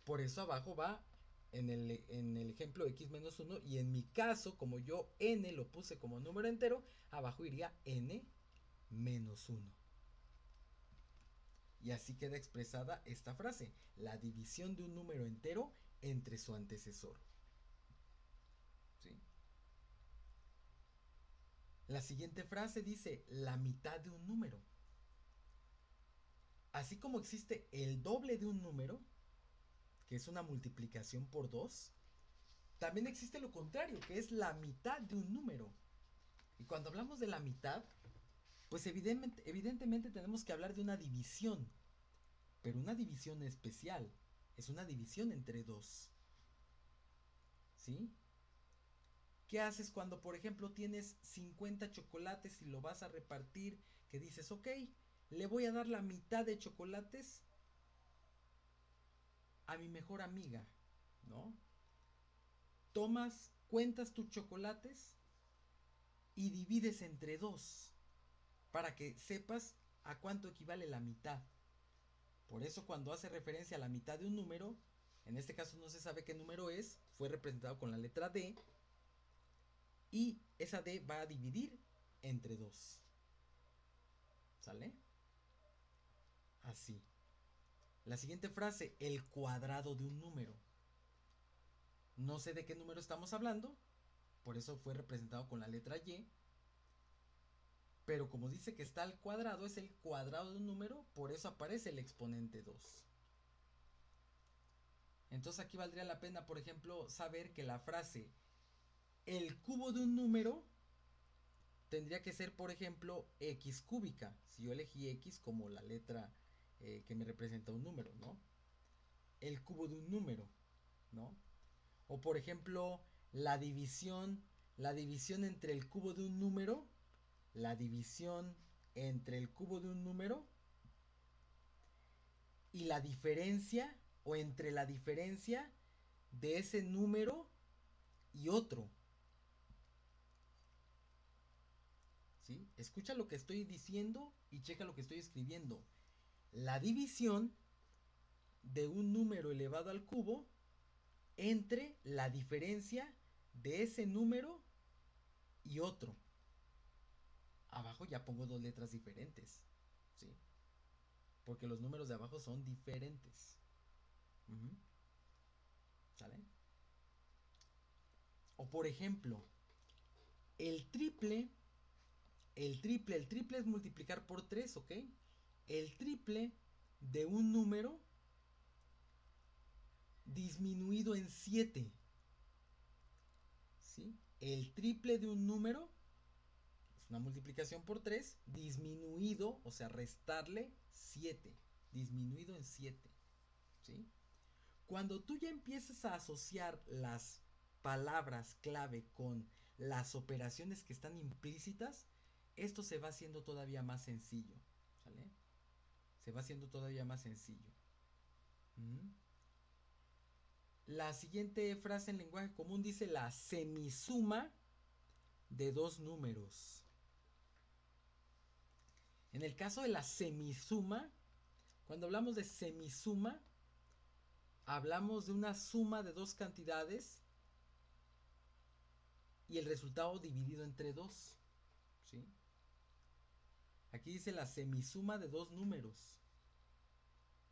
Por eso abajo va en el ejemplo x menos 1 y en mi caso, como yo n lo puse como número entero, abajo iría n menos 1. Y así queda expresada esta frase, la división de un número entero entre su antecesor. ¿Sí? La siguiente frase dice la mitad de un número. Así como existe el doble de un número, que es una multiplicación por 2, también existe lo contrario, que es la mitad de un número. Y cuando hablamos de la mitad, pues evidentemente tenemos que hablar de una división, pero una división especial, es una división entre 2. ¿Sí? ¿Qué haces cuando, por ejemplo, tienes 50 chocolates y lo vas a repartir? Que dices, ok, le voy a dar la mitad de chocolates a mi mejor amiga, ¿no? Cuentas tus chocolates y divides entre 2 para que sepas a cuánto equivale la mitad. Por eso cuando hace referencia a la mitad de un número, en este caso no se sabe qué número es, fue representado con la letra D, y esa D va a dividir entre 2. ¿Sale? Así. La siguiente frase, el cuadrado de un número. No sé de qué número estamos hablando, por eso fue representado con la letra Y. Pero como dice que está al cuadrado, es el cuadrado de un número, por eso aparece el exponente 2. Entonces aquí valdría la pena, por ejemplo, saber que la frase el cubo de un número tendría que ser, por ejemplo, x cúbica. Si yo elegí x como la letra que me representa un número, ¿no? El cubo de un número, ¿no? O por ejemplo, la división entre el cubo de un número, la división entre el cubo de un número y la diferencia o entre la diferencia de ese número y otro. ¿Sí? Escucha lo que estoy diciendo y checa lo que estoy escribiendo. La división de un número elevado al cubo entre la diferencia de ese número y otro. Abajo ya pongo dos letras diferentes, ¿sí? Porque los números de abajo son diferentes. ¿Sale? O por ejemplo, el triple, el triple es multiplicar por 3, ¿ok? El triple de un número disminuido en 7. ¿Sí? El triple de un número es una multiplicación por 3 disminuido, o sea, restarle 7. Disminuido en 7. ¿Sí? Cuando tú ya empiezas a asociar las palabras clave con las operaciones que están implícitas, esto se va haciendo todavía más sencillo. ¿Sale? Se va haciendo todavía más sencillo. La siguiente frase en lenguaje común dice la semisuma de dos números. En el caso de la semisuma, cuando hablamos de semisuma, hablamos de una suma de dos cantidades y el resultado dividido entre 2. ¿Sí? Aquí dice la semisuma de dos números.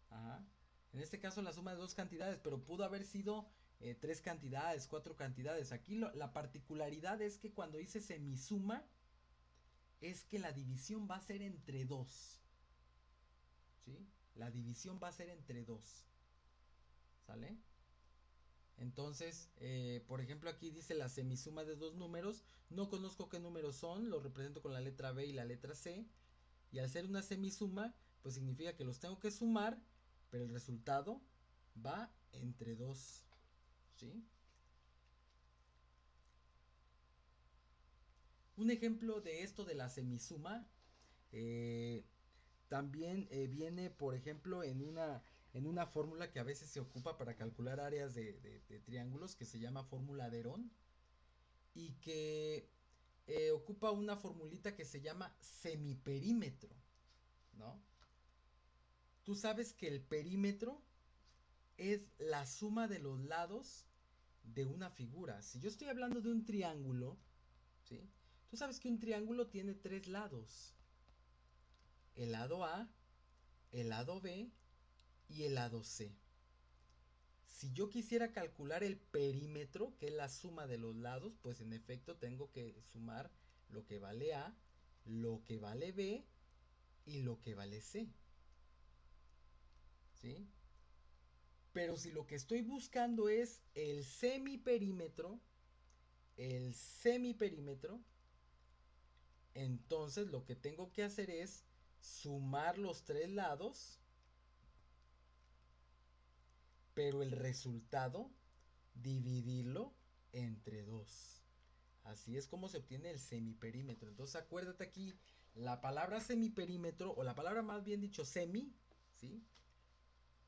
Ajá. En este caso la suma de dos cantidades, pero pudo haber sido 3 cantidades, 4 cantidades. Aquí la particularidad es que cuando dice semisuma, es que la división va a ser entre 2. ¿Sí? La división va a ser entre 2. ¿Sale? Entonces, por ejemplo, aquí dice la semisuma de dos números. No conozco qué números son, los represento con la letra B y la letra C. Y al ser una semisuma, pues significa que los tengo que sumar, pero el resultado va entre 2. ¿Sí? Un ejemplo de esto de la semisuma también viene, por ejemplo, en una fórmula que a veces se ocupa para calcular áreas de triángulos, que se llama fórmula de Herón, y que ocupa una formulita que se llama semiperímetro, ¿no? Tú sabes que el perímetro es la suma de los lados de una figura. Si yo estoy hablando de un triángulo, ¿sí? Tú sabes que un triángulo tiene tres lados. El lado A, el lado B y el lado C. Si yo quisiera calcular el perímetro, que es la suma de los lados, pues en efecto tengo que sumar lo que vale A, lo que vale B y lo que vale C. ¿Sí? Pero si lo que estoy buscando es el semiperímetro, entonces lo que tengo que hacer es sumar los tres lados, pero el resultado dividirlo entre 2. Así es como se obtiene el semiperímetro. Entonces acuérdate aquí, la palabra semiperímetro, o la palabra más bien dicho semi, ¿sí?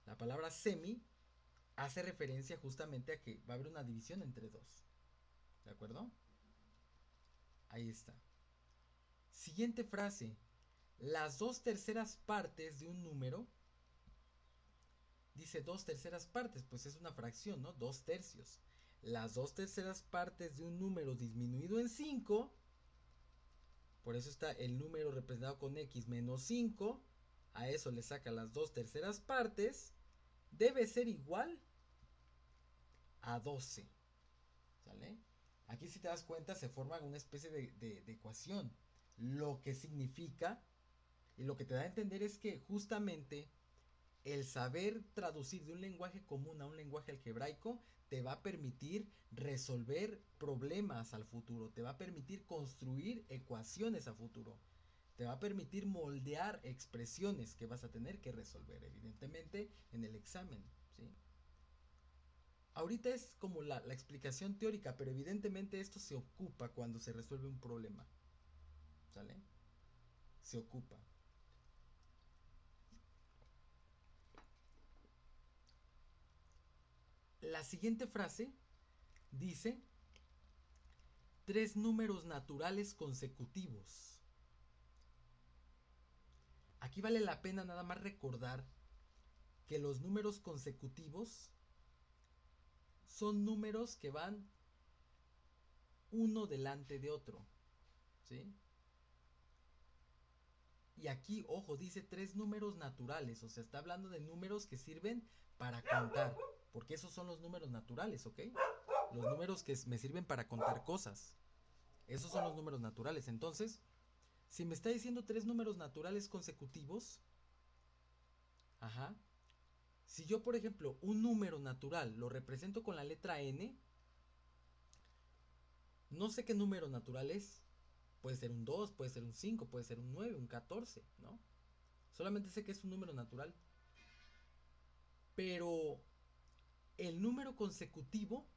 La palabra semi hace referencia justamente a que va a haber una división entre 2. ¿De acuerdo? Ahí está. Siguiente frase. Las dos terceras partes de un número. Dice dos terceras partes, pues es una fracción, ¿no? Dos tercios. Las dos terceras partes de un número disminuido en 5. Por eso está el número representado con x menos 5. A eso le saca las dos terceras partes. Debe ser igual a 12. ¿Sale? Aquí si te das cuenta se forma una especie de ecuación. Lo que significa y lo que te da a entender es que justamente el saber traducir de un lenguaje común a un lenguaje algebraico te va a permitir resolver problemas al futuro, te va a permitir construir ecuaciones a futuro, te va a permitir moldear expresiones que vas a tener que resolver, evidentemente, en el examen, ¿sí? Ahorita es como la explicación teórica, pero evidentemente esto se ocupa cuando se resuelve un problema, ¿sale? Se ocupa. La siguiente frase dice tres números naturales consecutivos. Aquí vale la pena nada más recordar que los números consecutivos son números que van uno delante de otro, ¿sí? Y aquí, ojo, dice tres números naturales, o sea, está hablando de números que sirven para contar, porque esos son los números naturales, ¿ok? Los números que me sirven para contar cosas, esos son los números naturales. Entonces, si me está diciendo tres números naturales consecutivos, ajá, si yo, por ejemplo, un número natural lo represento con la letra n, no sé qué número natural es. Puede ser un 2, puede ser un 5, puede ser un 9, un 14, ¿no? Solamente sé que es un número natural. Pero el número consecutivo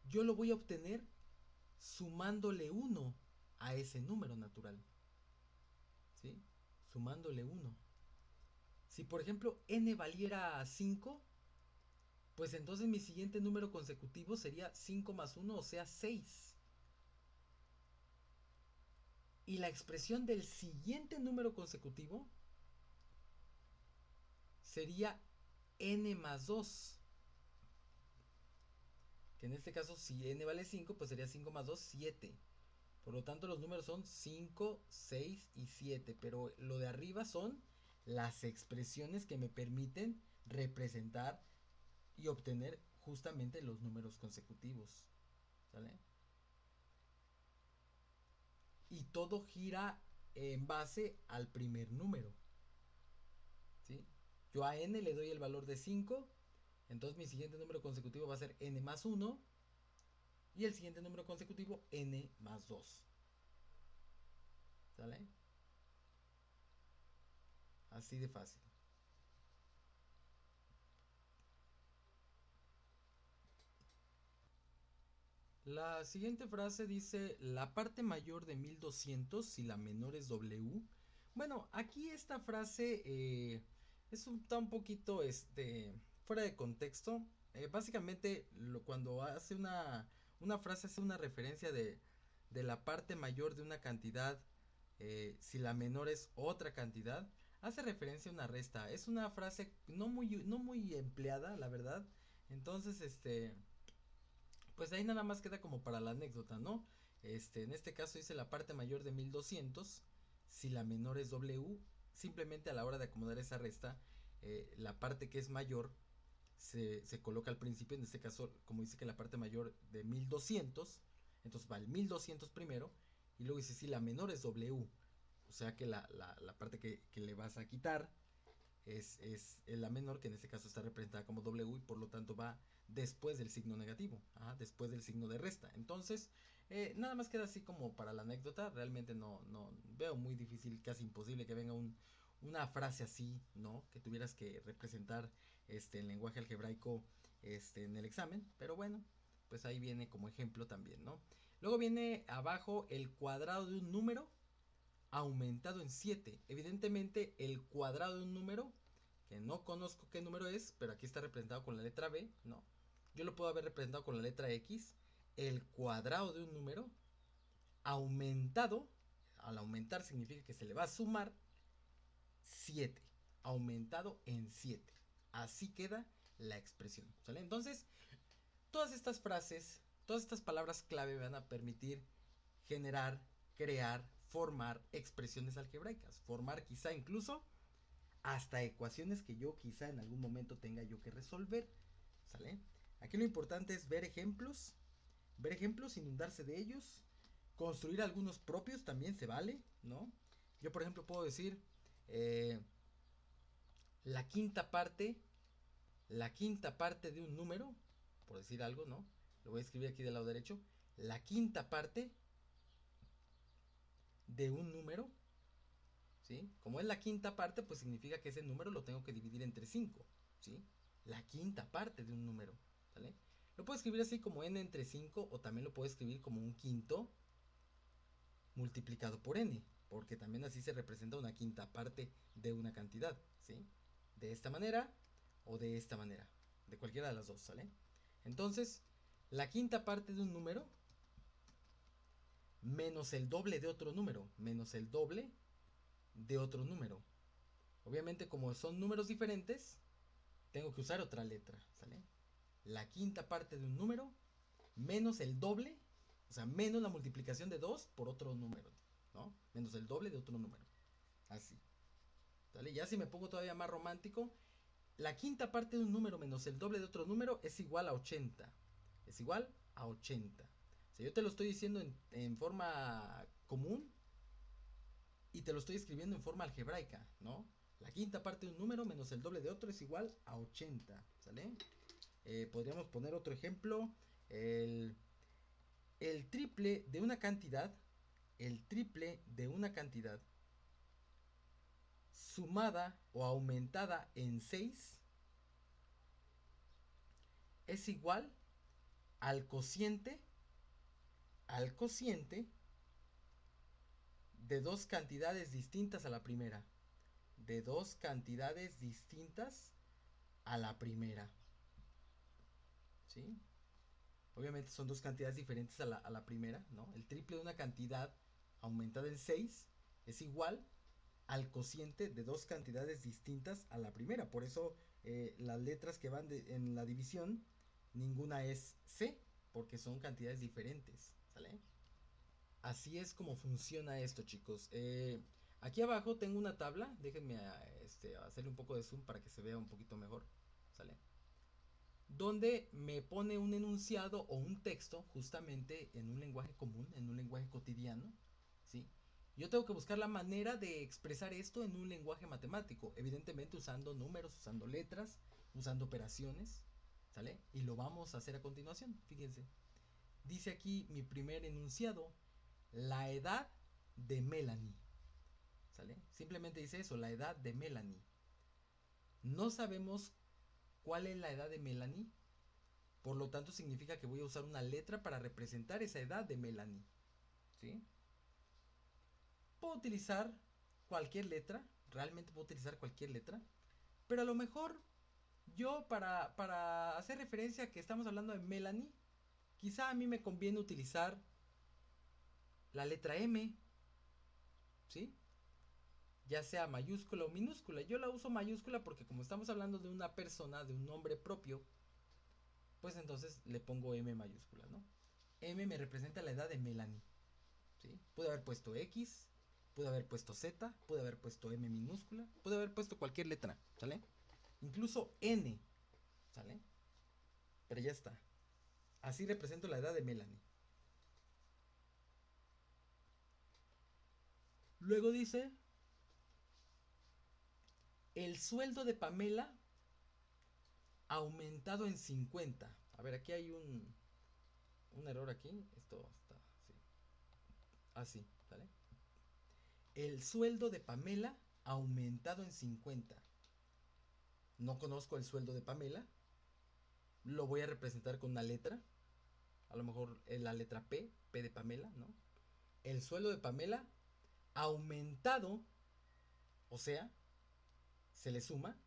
yo lo voy a obtener sumándole 1 a ese número natural. ¿Sí? Sumándole 1. Si por ejemplo n valiera 5, pues entonces mi siguiente número consecutivo sería 5 más 1, o sea 6. Y la expresión del siguiente número consecutivo sería n más 2. Que en este caso, si n vale 5, pues sería 5 más 2, 7. Por lo tanto, los números son 5, 6 y 7. Pero lo de arriba son las expresiones que me permiten representar y obtener justamente los números consecutivos. ¿Sale? y todo gira en base al primer número, ¿sí? Yo a n le doy el valor de 5, entonces mi siguiente número consecutivo va a ser n más 1 y el siguiente número consecutivo n más 2. ¿Sale? Así de fácil. La siguiente frase dice la parte mayor de 1200 si la menor es W. Bueno, aquí esta frase está un poquito fuera de contexto. Básicamente cuando hace una frase hace una referencia de la parte mayor de una cantidad si la menor es otra cantidad. Hace referencia a una resta. Es una frase no muy empleada, la verdad. Entonces, pues ahí nada más queda como para la anécdota, ¿no? En este caso dice la parte mayor de 1200, si la menor es W, simplemente a la hora de acomodar esa resta, la parte que es mayor se coloca al principio, en este caso, como dice que la parte mayor de 1200, entonces va el 1200 primero, y luego dice si la menor es W, o sea que la parte que le vas a quitar es la menor, que en este caso está representada como W y por lo tanto va después del signo negativo, después del signo de resta. Entonces, nada más queda así como para la anécdota. Realmente no veo muy difícil, casi imposible que venga una frase así, ¿no? Que tuvieras que representar en lenguaje algebraico en el examen. Pero bueno, pues ahí viene como ejemplo también, ¿no? Luego viene abajo el cuadrado de un número aumentado en 7. Evidentemente el cuadrado de un número, que no conozco qué número es, pero aquí está representado con la letra B, ¿no? Yo lo puedo haber representado con la letra X. El cuadrado de un número aumentado, al aumentar significa que se le va a sumar 7. Aumentado en 7. Así queda la expresión, ¿sale? Entonces, todas estas frases, todas estas palabras clave me van a permitir generar, crear, formar expresiones algebraicas, formar quizá incluso hasta ecuaciones que yo quizá en algún momento tenga yo que resolver, ¿sale? Aquí lo importante es ver ejemplos, inundarse de ellos, construir algunos propios también se vale, ¿no? Yo por ejemplo puedo decir eh, la quinta parte, la quinta parte de un número, por decir algo, ¿no? Lo voy a escribir aquí del lado derecho, la quinta parte de un número, ¿sí? Como es la quinta parte, pues significa que ese número lo tengo que dividir entre 5, ¿sí? La quinta parte de un número, ¿sale? Lo puedo escribir así como n entre 5 o también lo puedo escribir como un quinto multiplicado por n, porque también así se representa una quinta parte de una cantidad, ¿sí? De esta manera o de esta manera, de cualquiera de las dos, ¿sale? Entonces, la quinta parte de un número menos el doble de otro número, menos el doble de otro número. Obviamente como son números diferentes, tengo que usar otra letra, ¿sale? La quinta parte de un número menos el doble, o sea, menos la multiplicación de 2 por otro número, ¿no? Menos el doble de otro número. Así. ¿Sale? Ya si me pongo todavía más romántico, la quinta parte de un número menos el doble de otro número es igual a 80. Es igual a 80. O sea, yo te lo estoy diciendo en forma común, y te lo estoy escribiendo en forma algebraica, ¿no? La quinta parte de un número menos el doble de otro es igual a 80, ¿sale? Podríamos poner otro ejemplo. El, el triple de una cantidad, el triple de una cantidad sumada o aumentada en 6 es igual al cociente, al cociente de dos cantidades distintas a la primera. De dos cantidades distintas a la primera. ¿Sí? Obviamente son dos cantidades diferentes a la primera, ¿no? El triple de una cantidad aumentada en 6 es igual al cociente de dos cantidades distintas a la primera. Por eso las letras que van en la división, ninguna es C, porque son cantidades diferentes, ¿sale? Así es como funciona esto, chicos. Aquí abajo tengo una tabla, déjenme hacerle un poco de zoom para que se vea un poquito mejor, ¿sale? Donde me pone un enunciado o un texto justamente en un lenguaje común, en un lenguaje cotidiano, ¿sí? Yo tengo que buscar la manera de expresar esto en un lenguaje matemático, evidentemente usando números, usando letras, usando operaciones, ¿sale? Y lo vamos a hacer a continuación, fíjense. Dice aquí mi primer enunciado, la edad de Melanie, ¿sale? Simplemente dice eso, la edad de Melanie. No sabemos cuál es la edad de Melanie, por lo tanto significa que voy a usar una letra para representar esa edad de Melanie, ¿sí? Puedo utilizar cualquier letra, realmente puedo utilizar cualquier letra, pero a lo mejor yo para hacer referencia a que estamos hablando de Melanie, quizá a mí me conviene utilizar la letra M, ¿sí? Ya sea mayúscula o minúscula. Yo la uso mayúscula porque como estamos hablando de una persona, de un nombre propio, pues entonces le pongo M mayúscula, ¿no? M me representa la edad de Melanie, ¿sí? Pude haber puesto X, pude haber puesto Z, pude haber puesto M minúscula, pude haber puesto cualquier letra, ¿sale? Incluso N, ¿sale? Pero ya está. Así represento la edad de Melanie. Luego dice, el sueldo de Pamela aumentado en 50. A ver, aquí hay un error aquí. Esto está así. Así, ¿vale? El sueldo de Pamela aumentado en 50. No conozco el sueldo de Pamela. Lo voy a representar con una letra. A lo mejor la letra P, P de Pamela, ¿no? El sueldo de Pamela aumentado, o sea, se le suma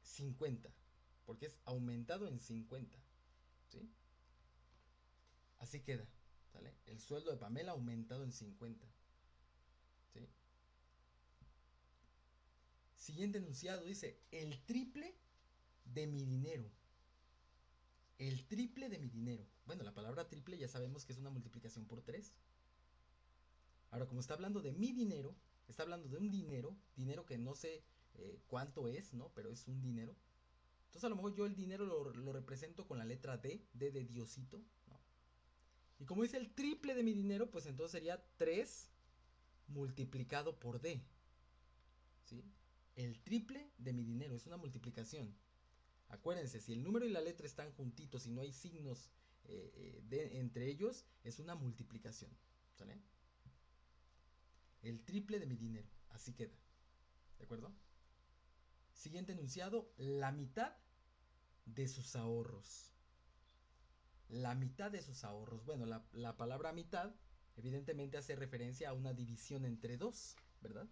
50, porque es aumentado en 50, ¿sí? Así queda, ¿sale? El sueldo de Pamela aumentado en 50, ¿sí? Siguiente enunciado dice, el triple de mi dinero. El triple de mi dinero. Bueno, la palabra triple ya sabemos que es una multiplicación por 3. Ahora, como está hablando de mi dinero, está hablando de un dinero, dinero que no sé cuánto es, ¿no? Pero es un dinero. Entonces a lo mejor yo el dinero lo represento con la letra D, D de Diosito, ¿no? Y como dice el triple de mi dinero, pues entonces sería 3 multiplicado por D, ¿sí? El triple de mi dinero es una multiplicación. Acuérdense, si el número y la letra están juntitos y no hay signos entre ellos, es una multiplicación, ¿sale? El triple de mi dinero, así queda, ¿de acuerdo? Siguiente enunciado, la mitad de sus ahorros. La mitad de sus ahorros. Bueno, la palabra mitad evidentemente hace referencia a una división entre dos, ¿verdad?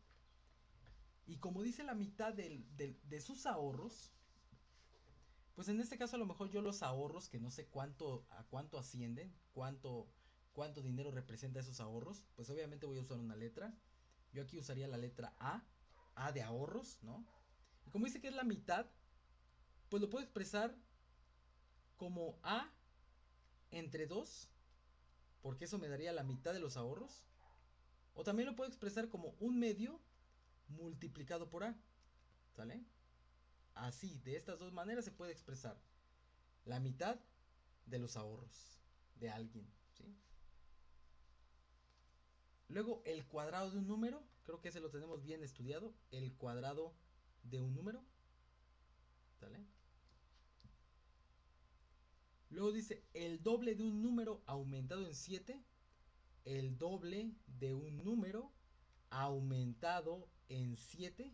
Y como dice la mitad de sus ahorros, pues en este caso a lo mejor yo los ahorros, que no sé a cuánto ascienden, cuánto dinero representa esos ahorros, pues obviamente voy a usar una letra. Yo aquí usaría la letra A de ahorros, ¿no? Y como dice que es la mitad, pues lo puedo expresar como A entre 2, porque eso me daría la mitad de los ahorros. O también lo puedo expresar como un medio multiplicado por A, ¿sale? Así, de estas dos maneras se puede expresar la mitad de los ahorros de alguien, ¿sí? Luego, el cuadrado de un número, creo que ese lo tenemos bien estudiado, el cuadrado de un número, ¿sale? Luego dice, el doble de un número aumentado en 7, el doble de un número aumentado en 7.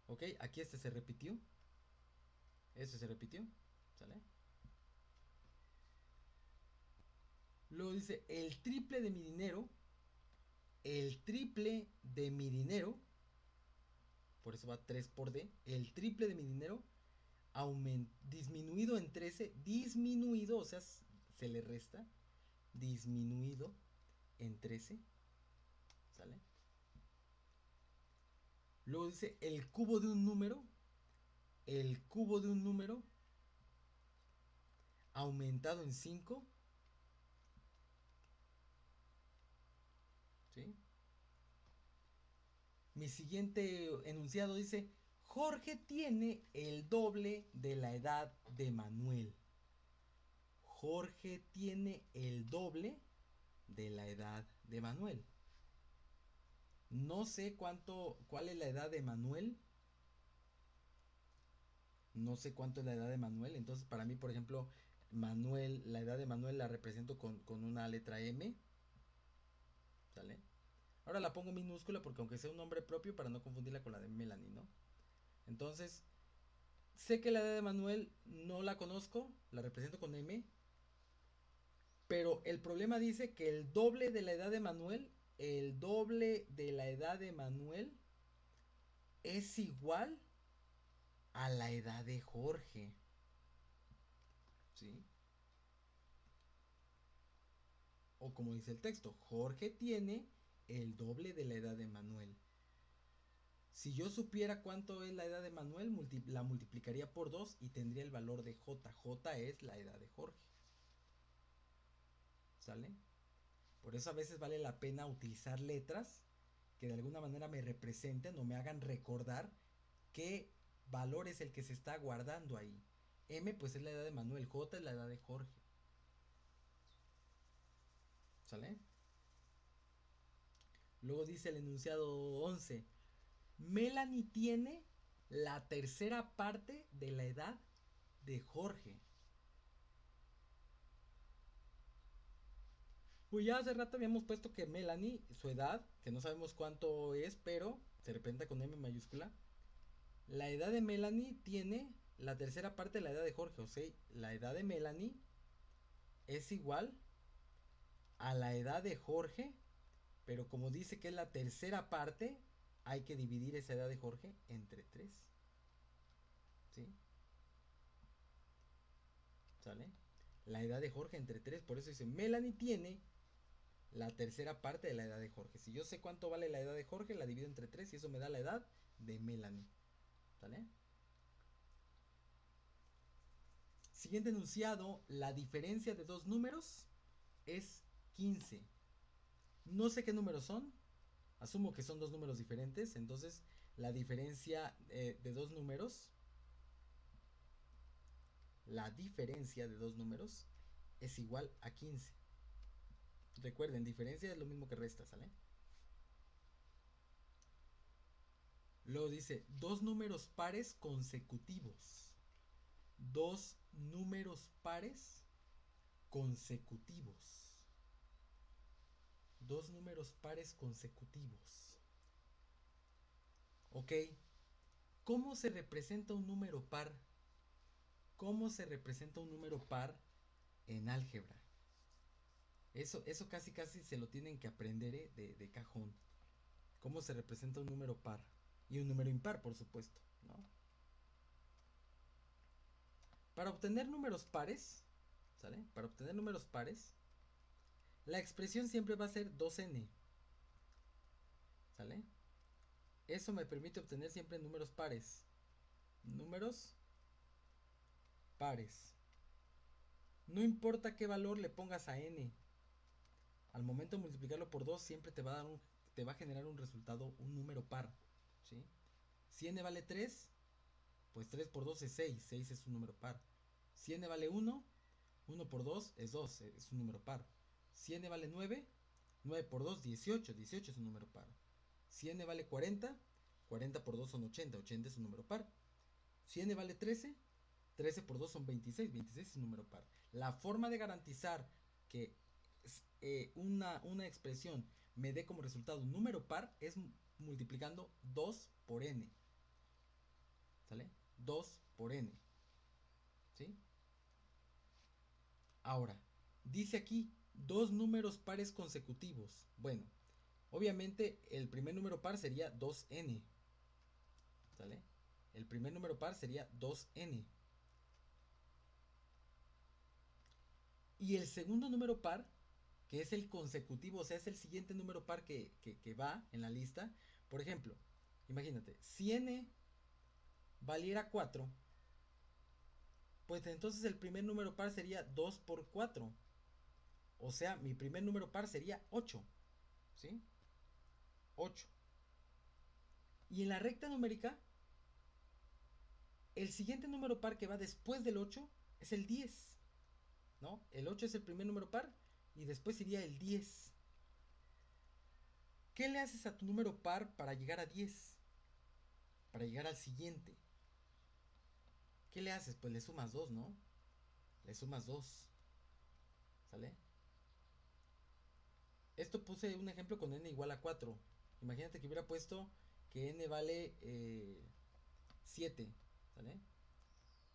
Ok, aquí este se repitió. Este se repitió, ¿sale? Luego dice, el triple de mi dinero, el triple de mi dinero, por eso va 3 por D, el triple de mi dinero, disminuido en 13, disminuido, o sea, se le resta, disminuido en 13, ¿sale? Luego dice, el cubo de un número, el cubo de un número, aumentado en 5, ¿sí? Mi siguiente enunciado dice, Jorge tiene el doble de la edad de Manuel. Jorge tiene el doble de la edad de Manuel. No sé cuál es la edad de Manuel. No sé cuánto es la edad de Manuel. Entonces, para mí, por ejemplo, Manuel, la edad de Manuel la represento con una letra M. ¿Sale? Ahora la pongo minúscula porque aunque sea un nombre propio, para no confundirla con la de Melanie, ¿no? Entonces, sé que la edad de Manuel no la conozco, la represento con M. Pero el problema dice que el doble de la edad de Manuel, el doble de la edad de Manuel es igual a la edad de Jorge. ¿Sí? O como dice el texto, Jorge tiene el doble de la edad de Manuel. Si yo supiera cuánto es la edad de Manuel, la multiplicaría por 2 y tendría el valor de J. J es la edad de Jorge. ¿Sale? Por eso a veces vale la pena utilizar letras que de alguna manera me representen o me hagan recordar qué valor es el que se está guardando ahí. M pues es la edad de Manuel, J es la edad de Jorge. ¿Sale? Luego dice el enunciado 11. Melanie tiene la tercera parte de la edad de Jorge. Pues ya hace rato habíamos puesto que Melanie, su edad, que no sabemos cuánto es, pero se representa con M mayúscula. La edad de Melanie tiene la tercera parte de la edad de Jorge. O sea, la edad de Melanie es igual a la edad de Jorge, pero como dice que es la tercera parte, hay que dividir esa edad de Jorge entre 3. ¿Sí? ¿Sale? La edad de Jorge entre 3, por eso dice, Melanie tiene la tercera parte de la edad de Jorge. Si yo sé cuánto vale la edad de Jorge, la divido entre 3 y eso me da la edad de Melanie. ¿Sale? Siguiente enunciado, la diferencia de dos números es 15. No sé qué números son, asumo que son dos números diferentes, entonces la diferencia de dos números, es igual a 15. Recuerden, diferencia es lo mismo que resta, ¿sale? Luego dice, dos números pares consecutivos. Dos números pares consecutivos. Dos números pares consecutivos. Ok. ¿Cómo se representa un número par? ¿Cómo se representa un número par en álgebra? Eso casi casi se lo tienen que aprender de cajón. ¿Cómo se representa un número par? Y un número impar, por supuesto, ¿no? Para obtener números pares, ¿sale? Para obtener números pares, la expresión siempre va a ser 2n, ¿sale? Eso me permite obtener siempre números pares. Números pares. No importa qué valor le pongas a n. Al momento de multiplicarlo por 2 siempre te va a generar un resultado, un número par, ¿sí? Si n vale 3, pues 3 por 2 es 6, 6 es un número par. Si n vale 1, 1 por 2 es 2, es un número par. Si n vale 9, 9 por 2, 18, 18 es un número par. Si n vale 40, 40 por 2 son 80, 80 es un número par. Si n vale 13, 13 por 2 son 26, 26 es un número par. La forma de garantizar que una expresión me dé como resultado un número par es multiplicando 2 por n. ¿Sale? 2 por n. ¿Sí? Ahora, dice aquí dos números pares consecutivos. Bueno, obviamente el primer número par sería 2n. ¿Sale? El primer número par sería 2n. Y el segundo número par, que es el consecutivo, o sea, es el siguiente número par que va en la lista. Por ejemplo, imagínate, si n valiera 4, pues entonces el primer número par sería 2 por 4. O sea, mi primer número par sería 8. ¿Sí? 8. Y en la recta numérica, el siguiente número par que va después del 8 es el 10. ¿No? El 8 es el primer número par y después iría el 10. ¿Qué le haces a tu número par para llegar a 10? Para llegar al siguiente. ¿Qué le haces? Pues le sumas 2, ¿no? Le sumas 2. ¿Sale? Esto puse un ejemplo con n igual a 4. Imagínate que hubiera puesto que n vale 7. ¿Sale?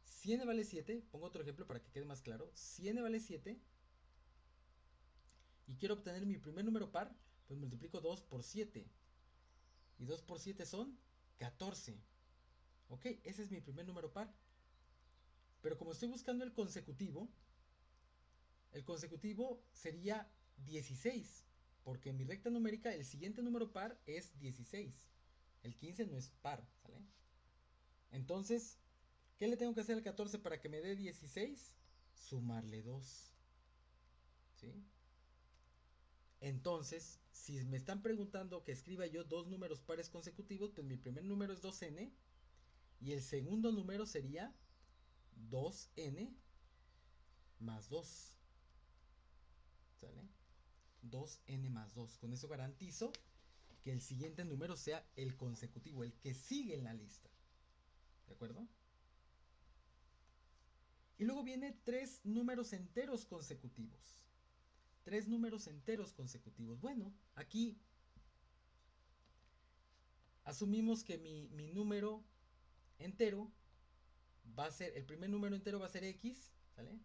Si n vale 7, pongo otro ejemplo para que quede más claro. Si n vale 7 y quiero obtener mi primer número par, pues multiplico 2 por 7. Y 2 por 7 son 14. Ok, ese es mi primer número par. Pero como estoy buscando el consecutivo sería 16. Porque en mi recta numérica el siguiente número par es 16. El 15 no es par, ¿sale? Entonces, ¿qué le tengo que hacer al 14 para que me dé 16? Sumarle 2. ¿Sí? Entonces, si me están preguntando que escriba yo dos números pares consecutivos, pues mi primer número es 2n y el segundo número sería 2n más 2. ¿Sale? 2n más 2. Con eso garantizo que el siguiente número sea el consecutivo, el que sigue en la lista. ¿De acuerdo? Y luego viene 3 números enteros consecutivos. 3 números enteros consecutivos. Bueno, aquí asumimos que mi número entero va a ser, el primer número entero va a ser x, ¿sale?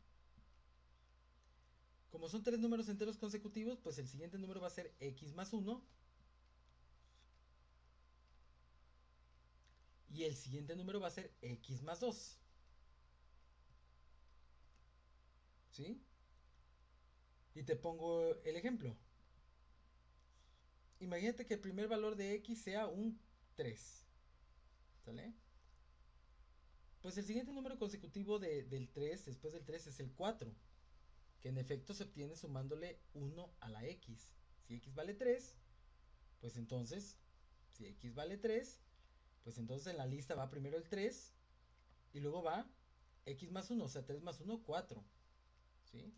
Como son 3 números enteros consecutivos, pues el siguiente número va a ser x más 1. Y el siguiente número va a ser x más 2. ¿Sí? Y te pongo el ejemplo. Imagínate que el primer valor de x sea un 3. ¿Sale? Pues el siguiente número consecutivo del 3, después del 3, es el 4. Que en efecto se obtiene sumándole 1 a la x. Si x vale 3, pues entonces, si x vale 3, pues entonces en la lista va primero el 3 y luego va x más 1, o sea, 3 más 1, 4. ¿Sí?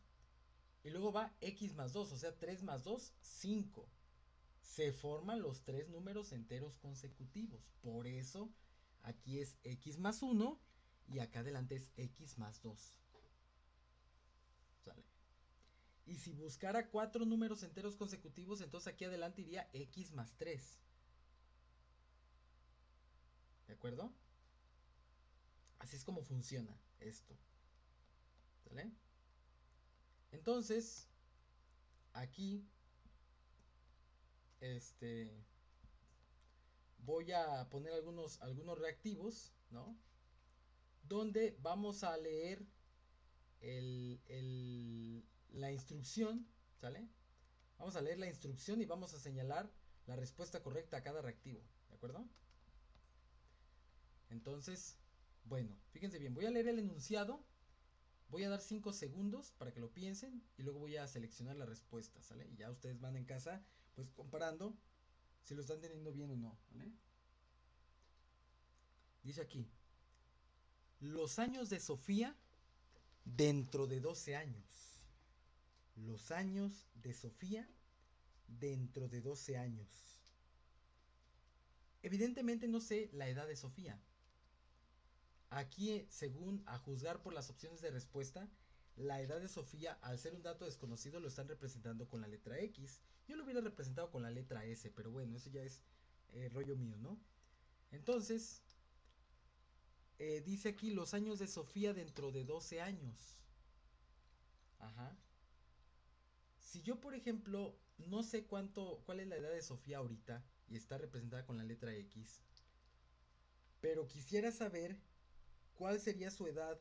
Y luego va x más 2, o sea, 3 más 2, 5. Se forman los tres números enteros consecutivos. Por eso aquí es x más 1 y acá adelante es x más 2. ¿Sale? Y si buscara 4 números enteros consecutivos, entonces aquí adelante iría x más 3. ¿De acuerdo? Así es como funciona esto. ¿Sale? Entonces, aquí, voy a poner algunos reactivos, ¿no? Donde vamos a leer la instrucción, ¿sale? Vamos a leer la instrucción y vamos a señalar la respuesta correcta a cada reactivo, ¿de acuerdo? Entonces, bueno, fíjense bien, voy a leer el enunciado, voy a dar 5 segundos para que lo piensen y luego voy a seleccionar la respuesta, ¿sale? Y ya ustedes van en casa, pues comparando si lo están teniendo bien o no, ¿vale? Dice aquí, los años de Sofía dentro de 12 años. Los años de Sofía dentro de 12 años. Evidentemente no sé la edad de Sofía. Aquí, según a juzgar por las opciones de respuesta, la edad de Sofía, al ser un dato desconocido, lo están representando con la letra X. Yo lo hubiera representado con la letra S, pero bueno, eso ya es rollo mío, ¿no? Entonces, dice aquí los años de Sofía dentro de 12 años. Ajá. Si yo, por ejemplo, no sé cuál es la edad de Sofía ahorita y está representada con la letra X, pero quisiera saber cuál sería su edad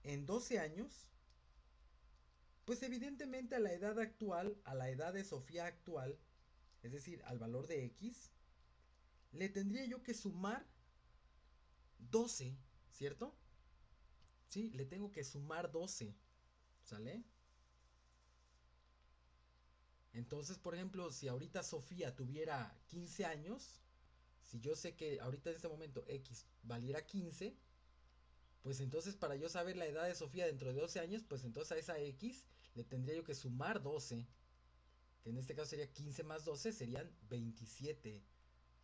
en 12 años, pues evidentemente a la edad actual, a la edad de Sofía actual, es decir, al valor de X, le tendría yo que sumar 12, ¿cierto? Sí, le tengo que sumar 12, ¿sale? Entonces, por ejemplo, si ahorita Sofía tuviera 15 años, si yo sé que ahorita en este momento X valiera 15, Pues entonces para yo saber la edad de Sofía dentro de 12 años, pues entonces a esa X le tendría yo que sumar 12, que en este caso sería 15 más 12, serían 27.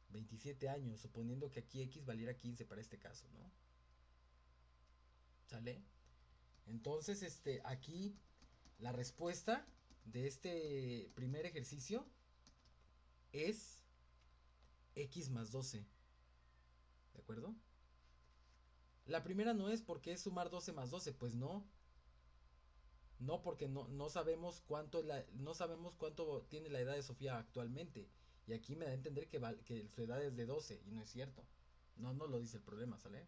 27 años, suponiendo que aquí X valiera 15 para este caso, ¿no? ¿Sale? Entonces, aquí la respuesta de este primer ejercicio es X más 12. ¿De acuerdo? La primera no es porque es sumar 12 más 12, pues no. No, porque no sabemos no sabemos cuánto tiene la edad de Sofía actualmente. Y aquí me da a entender que su edad es de 12 y no es cierto. No lo dice el problema, ¿sale?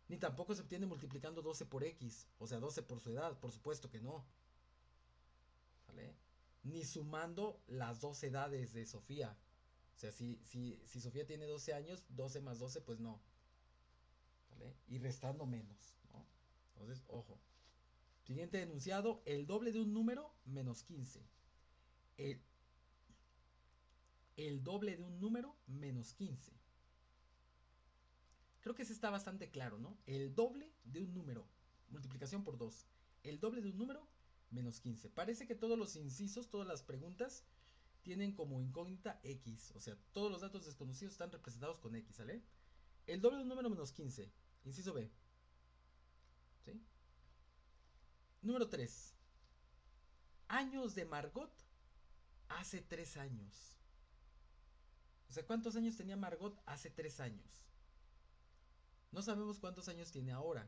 Ni tampoco se obtiene multiplicando 12 por X, o sea, 12 por su edad, por supuesto que no. ¿Vale? Ni sumando las dos edades de Sofía. O sea, si Sofía tiene 12 años, 12 más 12, pues no. ¿Vale? Y restando menos, ¿no? Entonces, ojo. Siguiente enunciado, el doble de un número menos 15. El, el doble de un número menos 15. Creo que ese está bastante claro, ¿no? El doble de un número, multiplicación por 2. El doble de un número menos 15. Parece que todos los incisos, todas las preguntas tienen como incógnita X. O sea, todos los datos desconocidos están representados con X, ¿sale? El doble de un número menos 15. Inciso B. ¿Sí? Número 3. Años de Margot hace 3 años. O sea, ¿cuántos años tenía Margot hace 3 años? No sabemos cuántos años tiene ahora.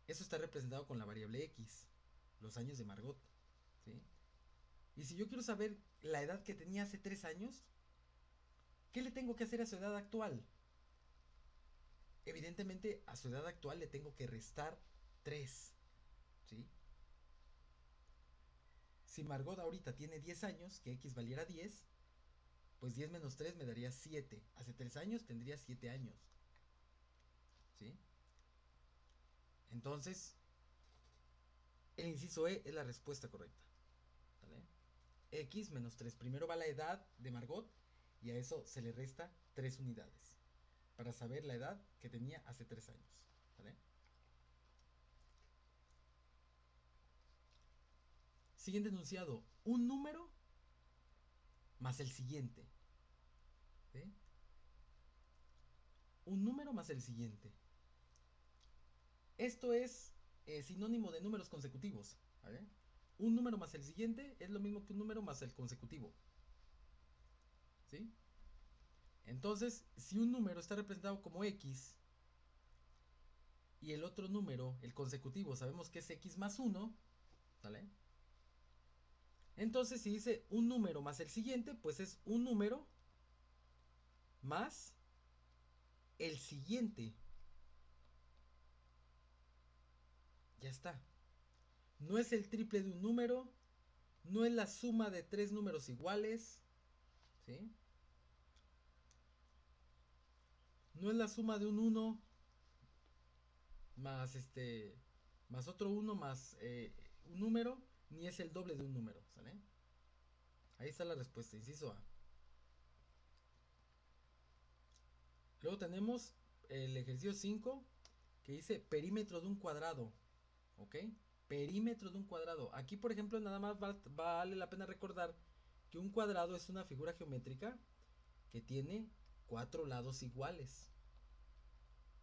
Eso está representado con la variable X. Los años de Margot. ¿Sí? Y si yo quiero saber la edad que tenía hace 3 años, ¿qué le tengo que hacer a su edad actual? Evidentemente a su edad actual le tengo que restar 3. ¿Sí? Si Margot ahorita tiene 10 años, que X valiera 10, pues 10 menos 3 me daría 7. Hace 3 años tendría 7 años. ¿Sí? Entonces, el inciso E es la respuesta correcta. ¿Vale? X menos 3. Primero va la edad de Margot y a eso se le resta 3 unidades. Para saber la edad que tenía hace 3 años. ¿Vale? Siguiente enunciado. Un número más el siguiente. ¿Sí? Un número más el siguiente. Esto es sinónimo de números consecutivos. ¿Vale? Un número más el siguiente es lo mismo que un número más el consecutivo. ¿Sí? Entonces, si un número está representado como X y el otro número, el consecutivo, sabemos que es X más 1, ¿vale? Entonces, si dice un número más el siguiente, pues es un número más el siguiente. Ya está. No es el triple de un número, no es la suma de 3 números iguales, ¿sí? No es la suma de un 1 más más otro 1 más un número, ni es el doble de un número, ¿sale? Ahí está la respuesta, inciso A. Luego tenemos el ejercicio 5 que dice perímetro de un cuadrado, ¿ok? Perímetro de un cuadrado. Aquí, por ejemplo, nada más vale la pena recordar que un cuadrado es una figura geométrica que tiene 4 lados iguales.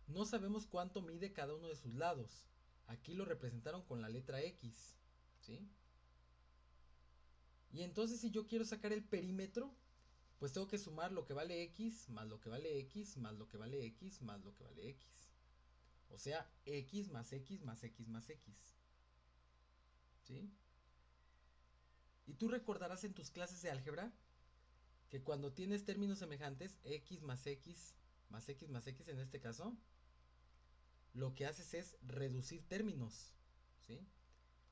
No sabemos cuánto mide cada uno de sus lados. Aquí lo representaron con la letra X, ¿sí? Y entonces si yo quiero sacar el perímetro, pues tengo que sumar lo que vale X más lo que vale X más lo que vale X más lo que vale X. O sea, X más X más X más X. ¿Sí? Y tú recordarás en tus clases de álgebra que cuando tienes términos semejantes, X más X más X más X en este caso, lo que haces es reducir términos. ¿Sí?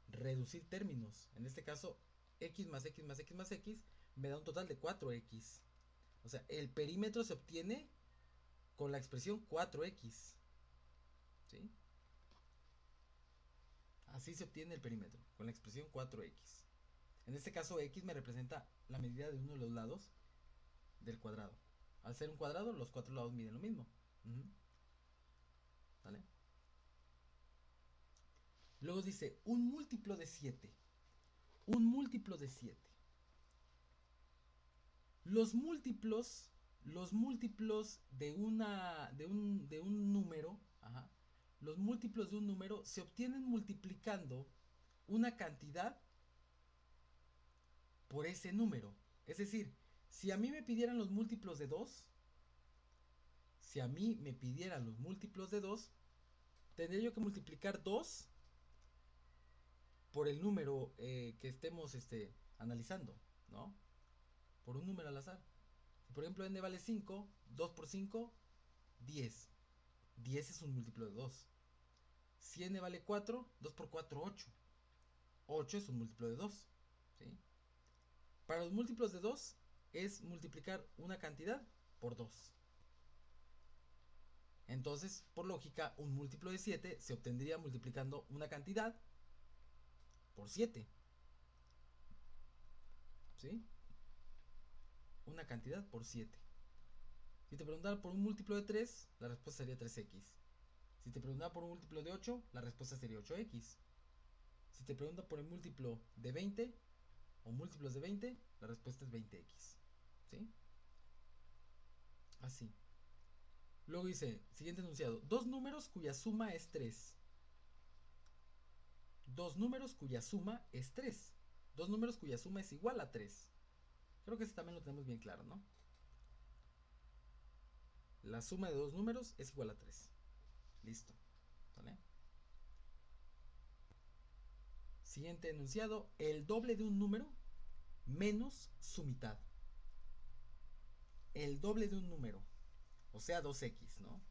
Reducir términos. En este caso, X más X más X más X me da un total de 4X. O sea, el perímetro se obtiene con la expresión 4X. ¿Sí? Así se obtiene el perímetro, con la expresión 4X. En este caso, X me representa la medida de uno de los lados del cuadrado. Al ser un cuadrado, los 4 lados miden lo mismo. ¿Vale? Luego dice un múltiplo de 7. Un múltiplo de 7. Los múltiplos de un número, ajá, los múltiplos de un número se obtienen multiplicando una cantidad por ese número. Es decir, si a mí me pidieran los múltiplos de 2, tendría yo que multiplicar 2 por el número que estemos analizando, ¿no? Por un número al azar. Si por ejemplo n vale 5, 2 por 5, 10. 10 es un múltiplo de 2. Si n vale 4, 2 por 4, 8. 8 es un múltiplo de 2. ¿Sí? Para los múltiplos de 2 es multiplicar una cantidad por 2. Entonces, por lógica, un múltiplo de 7 se obtendría multiplicando una cantidad por 7. ¿Sí? Una cantidad por 7. Si te preguntara por un múltiplo de 3, la respuesta sería 3x. Si te preguntara por un múltiplo de 8, la respuesta sería 8x. Si te pregunta por el múltiplo de 20 o múltiplos de 20, la respuesta es 20x. ¿Sí? Así. Luego dice, siguiente enunciado, dos números cuya suma es 3. Dos números cuya suma es 3. Dos números cuya suma es igual a 3. Creo que ese también lo tenemos bien claro, ¿no? La suma de dos números es igual a 3. Listo. ¿Vale? Siguiente enunciado, el doble de un número menos su mitad. El doble de un número, o sea 2x, ¿no?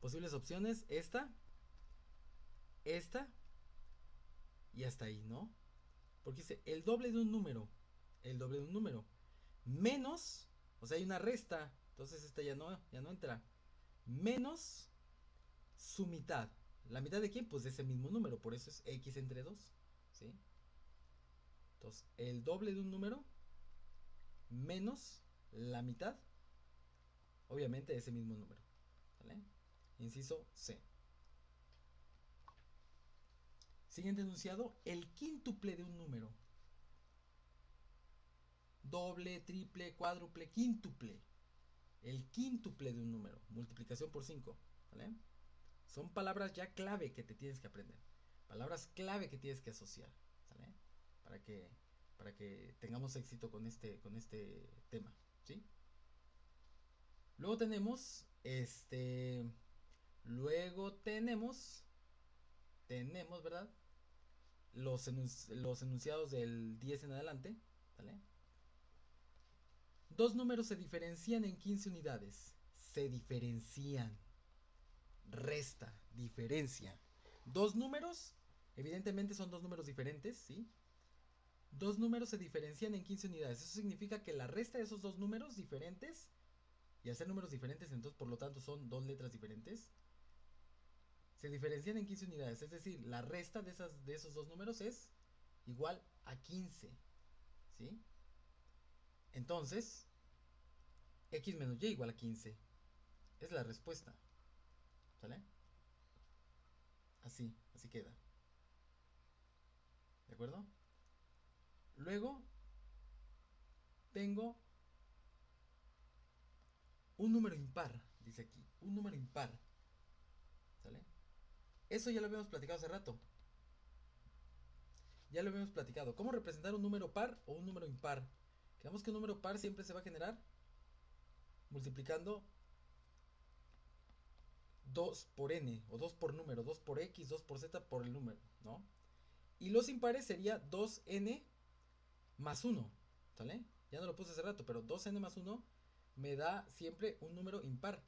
Posibles opciones, esta y hasta ahí, ¿no? Porque dice el doble de un número, menos, o sea hay una resta, entonces esta ya no entra, menos su mitad. ¿La mitad de quién? Pues de ese mismo número, por eso es x entre 2, ¿sí? Entonces, el doble de un número menos la mitad, obviamente, de ese mismo número, ¿vale? Inciso C. Siguiente enunciado, el quíntuple de un número. Doble, triple, cuádruple, quíntuple. El quíntuple de un número. Multiplicación por 5, ¿vale? Son palabras ya clave que te tienes que aprender. Palabras clave que tienes que asociar, ¿sale? Para que tengamos éxito con este tema, ¿sí? Luego tenemos ¿verdad? Los enunciados del 10 en adelante, ¿vale? Dos números se diferencian en 15 unidades. Se diferencian. Resta, diferencia. Dos números, evidentemente son dos números diferentes, ¿sí? Dos números se diferencian en 15 unidades. Eso significa que la resta de esos dos números diferentes, y al ser números diferentes, entonces por lo tanto son dos letras diferentes, se diferencian en 15 unidades. Es decir, la resta de esos dos números es igual a 15, ¿sí? Entonces, x menos y igual a 15. Es la respuesta. ¿Sale? Así queda. ¿De acuerdo? Luego tengo un número impar, dice aquí. Un número impar. ¿Sale? Eso ya lo habíamos platicado hace rato. Ya lo habíamos platicado. ¿Cómo representar un número par o un número impar? Quedamos que un número par siempre se va a generar multiplicando 2 por n, o 2 por número, 2 por x, 2 por z por el número, ¿no? Y los impares sería 2n más 1, ¿sale? Ya no lo puse hace rato, pero 2n más 1 me da siempre un número impar.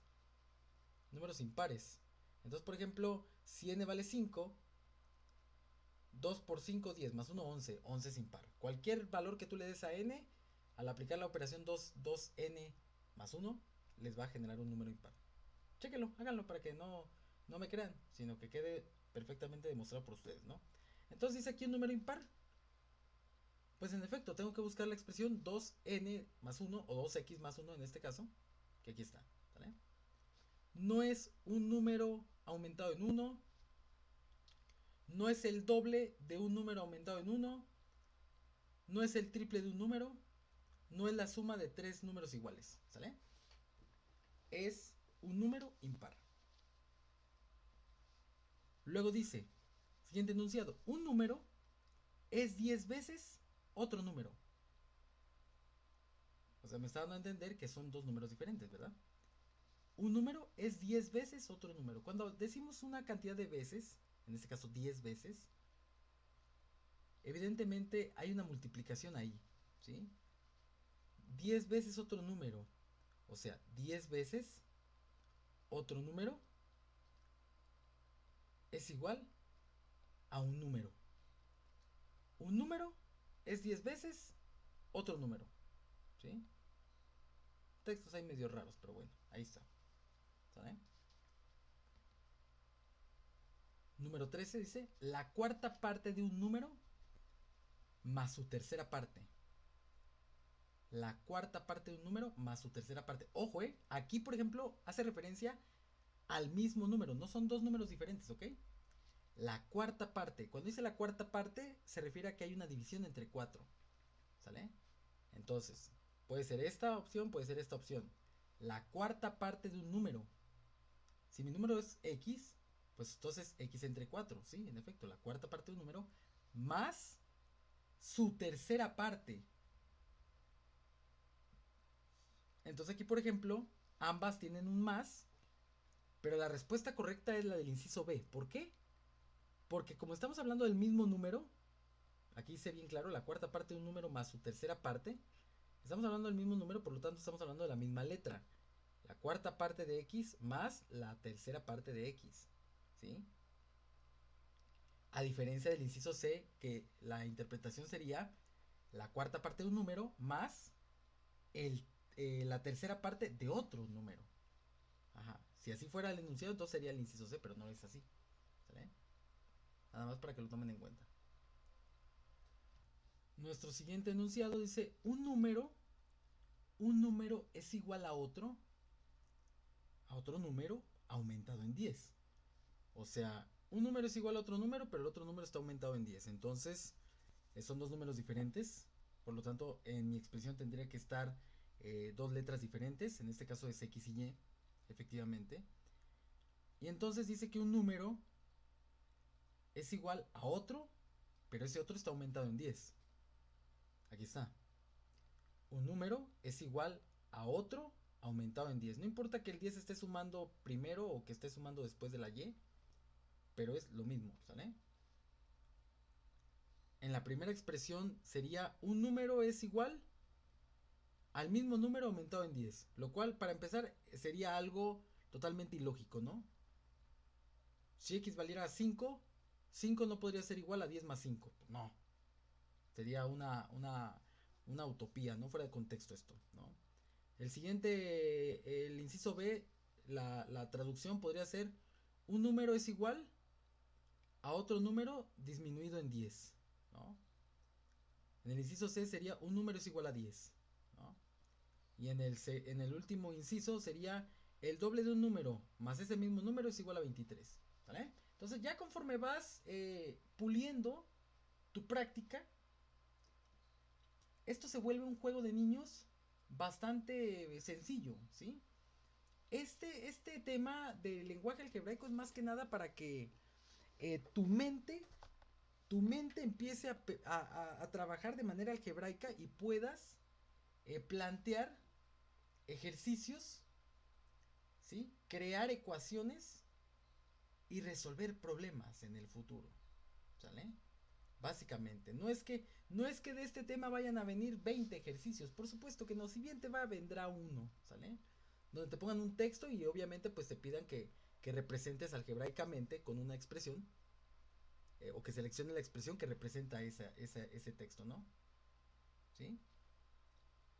Números impares. Entonces, por ejemplo, si n vale 5, 2 por 5, 10, más 1, 11. 11 es impar. Cualquier valor que tú le des a n, al aplicar la operación 2n más 1, les va a generar un número impar. Chéquenlo, háganlo para que no me crean, sino que quede perfectamente demostrado por ustedes, ¿no? Entonces dice aquí un número impar. Pues en efecto, tengo que buscar la expresión 2n más 1 o 2x más 1 en este caso, que aquí está, ¿vale? No es un número aumentado en 1, no es el doble de un número aumentado en 1, no es el triple de un número, no es la suma de 3 números iguales, ¿sale? Es un número impar. Luego dice, siguiente enunciado, un número es 10 veces otro número. O sea, me está dando a entender que son dos números diferentes, ¿verdad? Un número es 10 veces otro número. Cuando decimos una cantidad de veces, en este caso 10 veces, evidentemente hay una multiplicación ahí, ¿sí? 10 veces otro número, o sea, 10 veces otro número es igual a un número. Un número es 10 veces otro número, ¿sí? Textos ahí medio raros, pero bueno, ahí está. ¿Sale? Número 13 dice, la cuarta parte de un número más su tercera parte. La cuarta parte de un número más su tercera parte. Ojo, aquí por ejemplo hace referencia al mismo número, no son dos números diferentes, ¿ok? La cuarta parte, cuando dice la cuarta parte se refiere a que hay una división entre 4, ¿sale? Entonces, puede ser esta opción, puede ser esta opción. La cuarta parte de un número. Si mi número es x, pues entonces x entre 4, ¿sí? En efecto, la cuarta parte de un número más su tercera parte. Entonces aquí, por ejemplo, ambas tienen un más, pero la respuesta correcta es la del inciso B. ¿Por qué? Porque como estamos hablando del mismo número, aquí dice bien claro, la cuarta parte de un número más su tercera parte, estamos hablando del mismo número, por lo tanto estamos hablando de la misma letra. La cuarta parte de x más la tercera parte de x, ¿sí? A diferencia del inciso C, que la interpretación sería la cuarta parte de un número más la tercera parte de otro número. Ajá. Si así fuera el enunciado, entonces sería el inciso C, pero no es así. ¿Sale? Nada más para que lo tomen en cuenta. Nuestro siguiente enunciado dice, un número es igual a otro número aumentado en 10. O sea, un número es igual a otro número, pero el otro número está aumentado en 10. Entonces, son dos números diferentes. Por lo tanto, en mi expresión tendría que estar dos letras diferentes. En este caso es X y Y, efectivamente. Y entonces dice que un número es igual a otro, pero ese otro está aumentado en 10. Aquí está. Un número es igual a otro aumentado en 10. No importa que el 10 esté sumando primero o que esté sumando después de la Y, pero es lo mismo, ¿sale? En la primera expresión sería un número es igual al mismo número aumentado en 10. Lo cual, para empezar, sería algo totalmente ilógico, ¿no? Si x valiera 5, 5 no podría ser igual a 10 más 5. No. Sería una utopía, ¿no? Fuera de contexto esto, ¿no? El siguiente, el inciso B, la traducción podría ser un número es igual a otro número disminuido en 10, ¿no? En el inciso C sería un número es igual a 10, ¿no? Y en el último inciso sería el doble de un número más ese mismo número es igual a 23, ¿vale? Entonces ya conforme vas puliendo tu práctica, esto se vuelve un juego de niños bastante sencillo, ¿sí? Este tema del lenguaje algebraico es más que nada para que tu mente empiece a trabajar de manera algebraica y puedas plantear ejercicios, ¿sí? Crear ecuaciones y resolver problemas en el futuro, ¿sale? Básicamente, no es que de este tema vayan a venir 20 ejercicios, por supuesto que no, si bien te va, vendrá uno, ¿sale? Donde te pongan un texto y obviamente pues te pidan que representes algebraicamente con una expresión, o que seleccione la expresión que representa ese texto, ¿no? ¿Sí?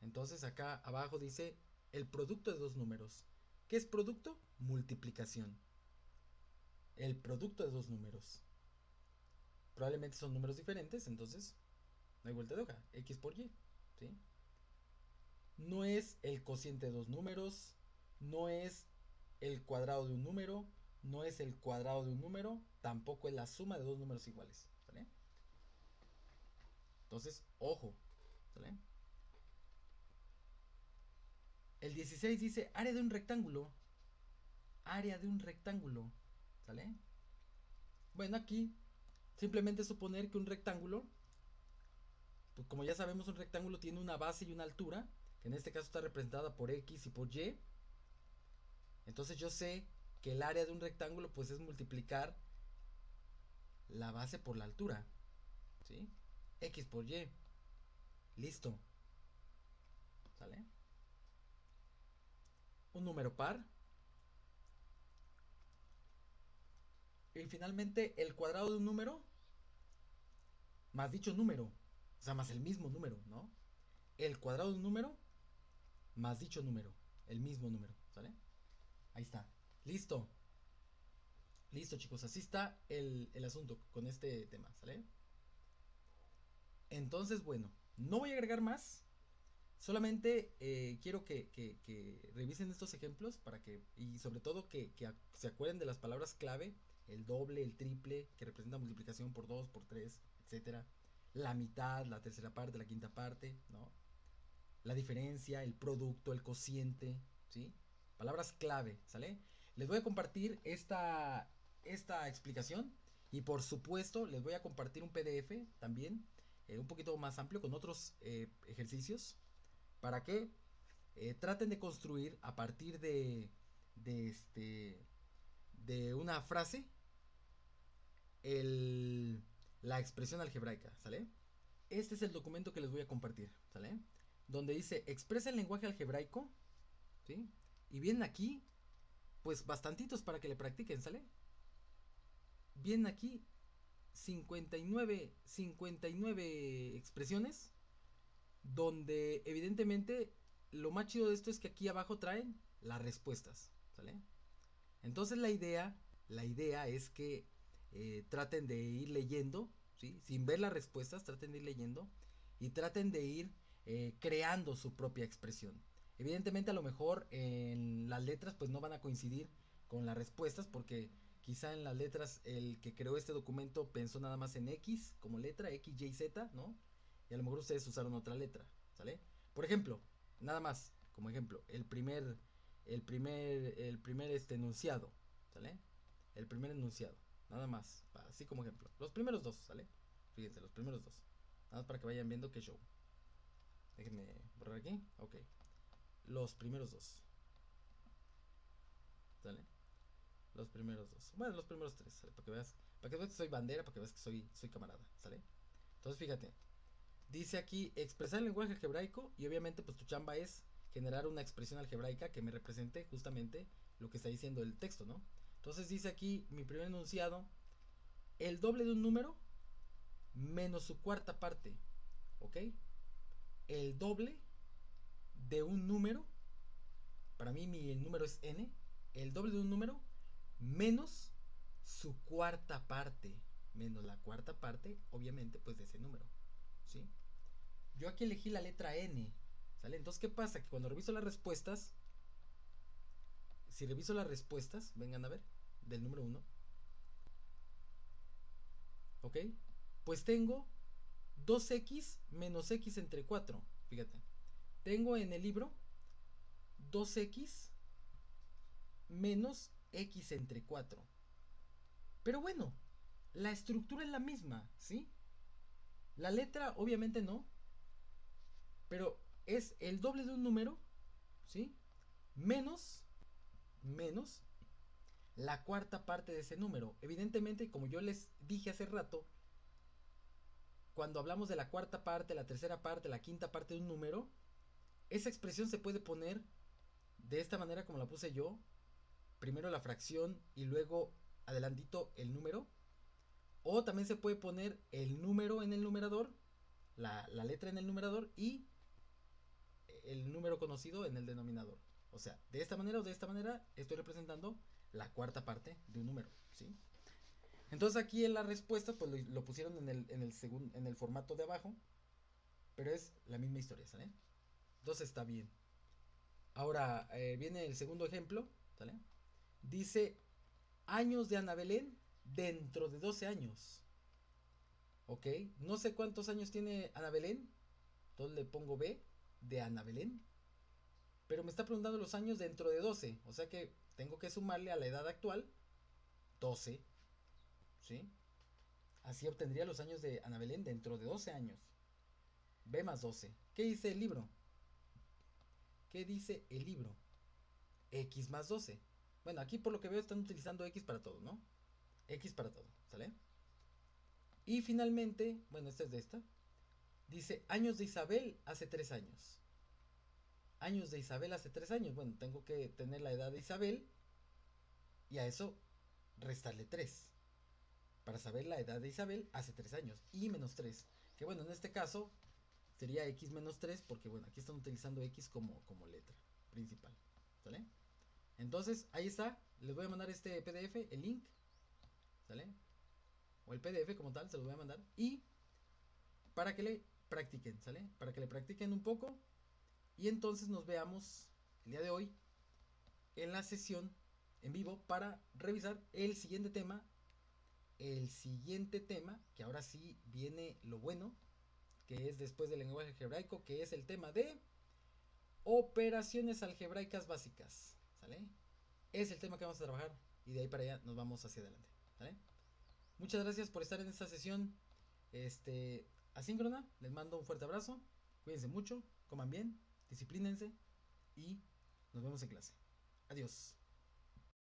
Entonces acá abajo dice el producto de dos números. ¿Qué es producto? Multiplicación. El producto de dos números. Probablemente son números diferentes, entonces no hay vuelta de hoja. X por Y, ¿sí? No es el cociente de dos números, no es el cuadrado de un número, no es el cuadrado de un número, tampoco es la suma de dos números iguales, ¿sale? Entonces, ojo, ¿sale? El 16 dice área de un rectángulo. Área de un rectángulo, ¿sale? Bueno, aquí simplemente suponer que un rectángulo, pues como ya sabemos, un rectángulo tiene una base y una altura, que en este caso está representada por X y por Y. Entonces yo sé que el área de un rectángulo pues es multiplicar la base por la altura, ¿sí? X por Y. Listo. ¿Sale? Un número par. Y finalmente el cuadrado de un número más dicho número. O sea, más el mismo número, ¿no? El cuadrado de un número más dicho número. El mismo número, ¿sale? Ahí está. Listo. Listo, chicos. Así está el asunto con este tema, ¿sale? Entonces, bueno, no voy a agregar más. Solamente quiero que revisen estos ejemplos para que, y sobre todo que se acuerden de las palabras clave, el doble, el triple, que representa multiplicación por 2, por 3, etcétera. La mitad, la tercera parte, la quinta parte, ¿no? La diferencia, el producto, el cociente, ¿sí? Palabras clave, ¿sale? Les voy a compartir esta explicación y por supuesto les voy a compartir un PDF también, un poquito más amplio con otros ejercicios para que traten de construir a partir de, este, de una frase el, la expresión algebraica, ¿sale? Este es el documento que les voy a compartir, ¿sale? Donde dice expresa el lenguaje algebraico, ¿sí? Y vienen aquí, pues bastantitos para que le practiquen, ¿sale? Vienen aquí 59 expresiones donde evidentemente lo más chido de esto es que aquí abajo traen las respuestas, ¿sale? Entonces la idea es que traten de ir leyendo, ¿sí? Sin ver las respuestas, traten de ir leyendo y traten de ir creando su propia expresión. Evidentemente a lo mejor en las letras pues no van a coincidir con las respuestas porque quizá en las letras el que creó este documento pensó nada más en X como letra, X, Y, Z, ¿no? Y a lo mejor ustedes usaron otra letra, ¿sale? Por ejemplo, nada más, como ejemplo, el primer enunciado, ¿sale? El primer enunciado, nada más, así como ejemplo. Los primeros dos, ¿sale? Fíjense, los primeros dos. Nada más para que vayan viendo qué show. Déjenme borrar aquí, ok. Los primeros dos, ¿sale? Los primeros dos. Bueno, los primeros tres, ¿sale? Para que veas que soy bandera, para que veas que soy camarada, ¿sale? Entonces fíjate, dice aquí expresar el lenguaje algebraico y obviamente pues tu chamba es generar una expresión algebraica que me represente justamente lo que está diciendo el texto, ¿no? Entonces dice aquí mi primer enunciado, el doble de un número menos su cuarta parte, ¿ok? El doble de un número, para mí el número es n, el doble de un número menos su cuarta parte, menos la cuarta parte, obviamente, pues de ese número, ¿sí? Yo aquí elegí la letra n, ¿sale? Entonces, ¿qué pasa? Que cuando reviso las respuestas, si reviso las respuestas, vengan a ver, del número 1, ¿ok? Pues tengo 2x menos x entre 4, fíjate. Tengo en el libro 2x menos x entre 4. Pero bueno, la estructura es la misma, ¿sí? La letra obviamente no, pero es el doble de un número, ¿sí? Menos la cuarta parte de ese número. Evidentemente, como yo les dije hace rato, cuando hablamos de la cuarta parte, la tercera parte, la quinta parte de un número, esa expresión se puede poner de esta manera como la puse yo, primero la fracción y luego adelantito el número, o también se puede poner el número en el numerador, la letra en el numerador y el número conocido en el denominador. O sea, de esta manera o de esta manera estoy representando la cuarta parte de un número, ¿sí? Entonces aquí en la respuesta pues lo pusieron en el formato de abajo, pero es la misma historia, ¿sale? Entonces está bien. Ahora viene el segundo ejemplo, ¿sale? Dice años de Ana Belén dentro de 12 años. ¿Ok? No sé cuántos años tiene Ana Belén. Entonces le pongo B de Ana Belén. Pero me está preguntando los años dentro de 12. O sea que tengo que sumarle a la edad actual 12. ¿Sí? Así obtendría los años de Ana Belén dentro de 12 años. B más 12. ¿Qué dice el libro? ¿Qué dice el libro? X más 12. Bueno, aquí por lo que veo están utilizando X para todo, ¿no? X para todo, ¿sale? Y finalmente, bueno, esta es de esta. Dice, años de Isabel hace 3 años. Años de Isabel hace 3 años. Bueno, tengo que tener la edad de Isabel y a eso restarle 3 para saber la edad de Isabel hace 3 años. Y menos 3. Que bueno, en este caso sería X menos 3 porque bueno, aquí están utilizando X como letra principal. ¿Sale? Entonces, ahí está. Les voy a mandar este PDF, el link. ¿Sale? O el PDF como tal, se los voy a mandar. Y para que le practiquen, ¿sale? Para que le practiquen un poco. Y entonces nos veamos el día de hoy en la sesión en vivo para revisar el siguiente tema. El siguiente tema, que ahora sí viene lo bueno, que es después del lenguaje algebraico, que es el tema de operaciones algebraicas básicas. ¿Sale? Es el tema que vamos a trabajar y de ahí para allá nos vamos hacia adelante. ¿Sale? Muchas gracias por estar en esta sesión asíncrona. Les mando un fuerte abrazo. Cuídense mucho, coman bien, disciplínense y nos vemos en clase. Adiós.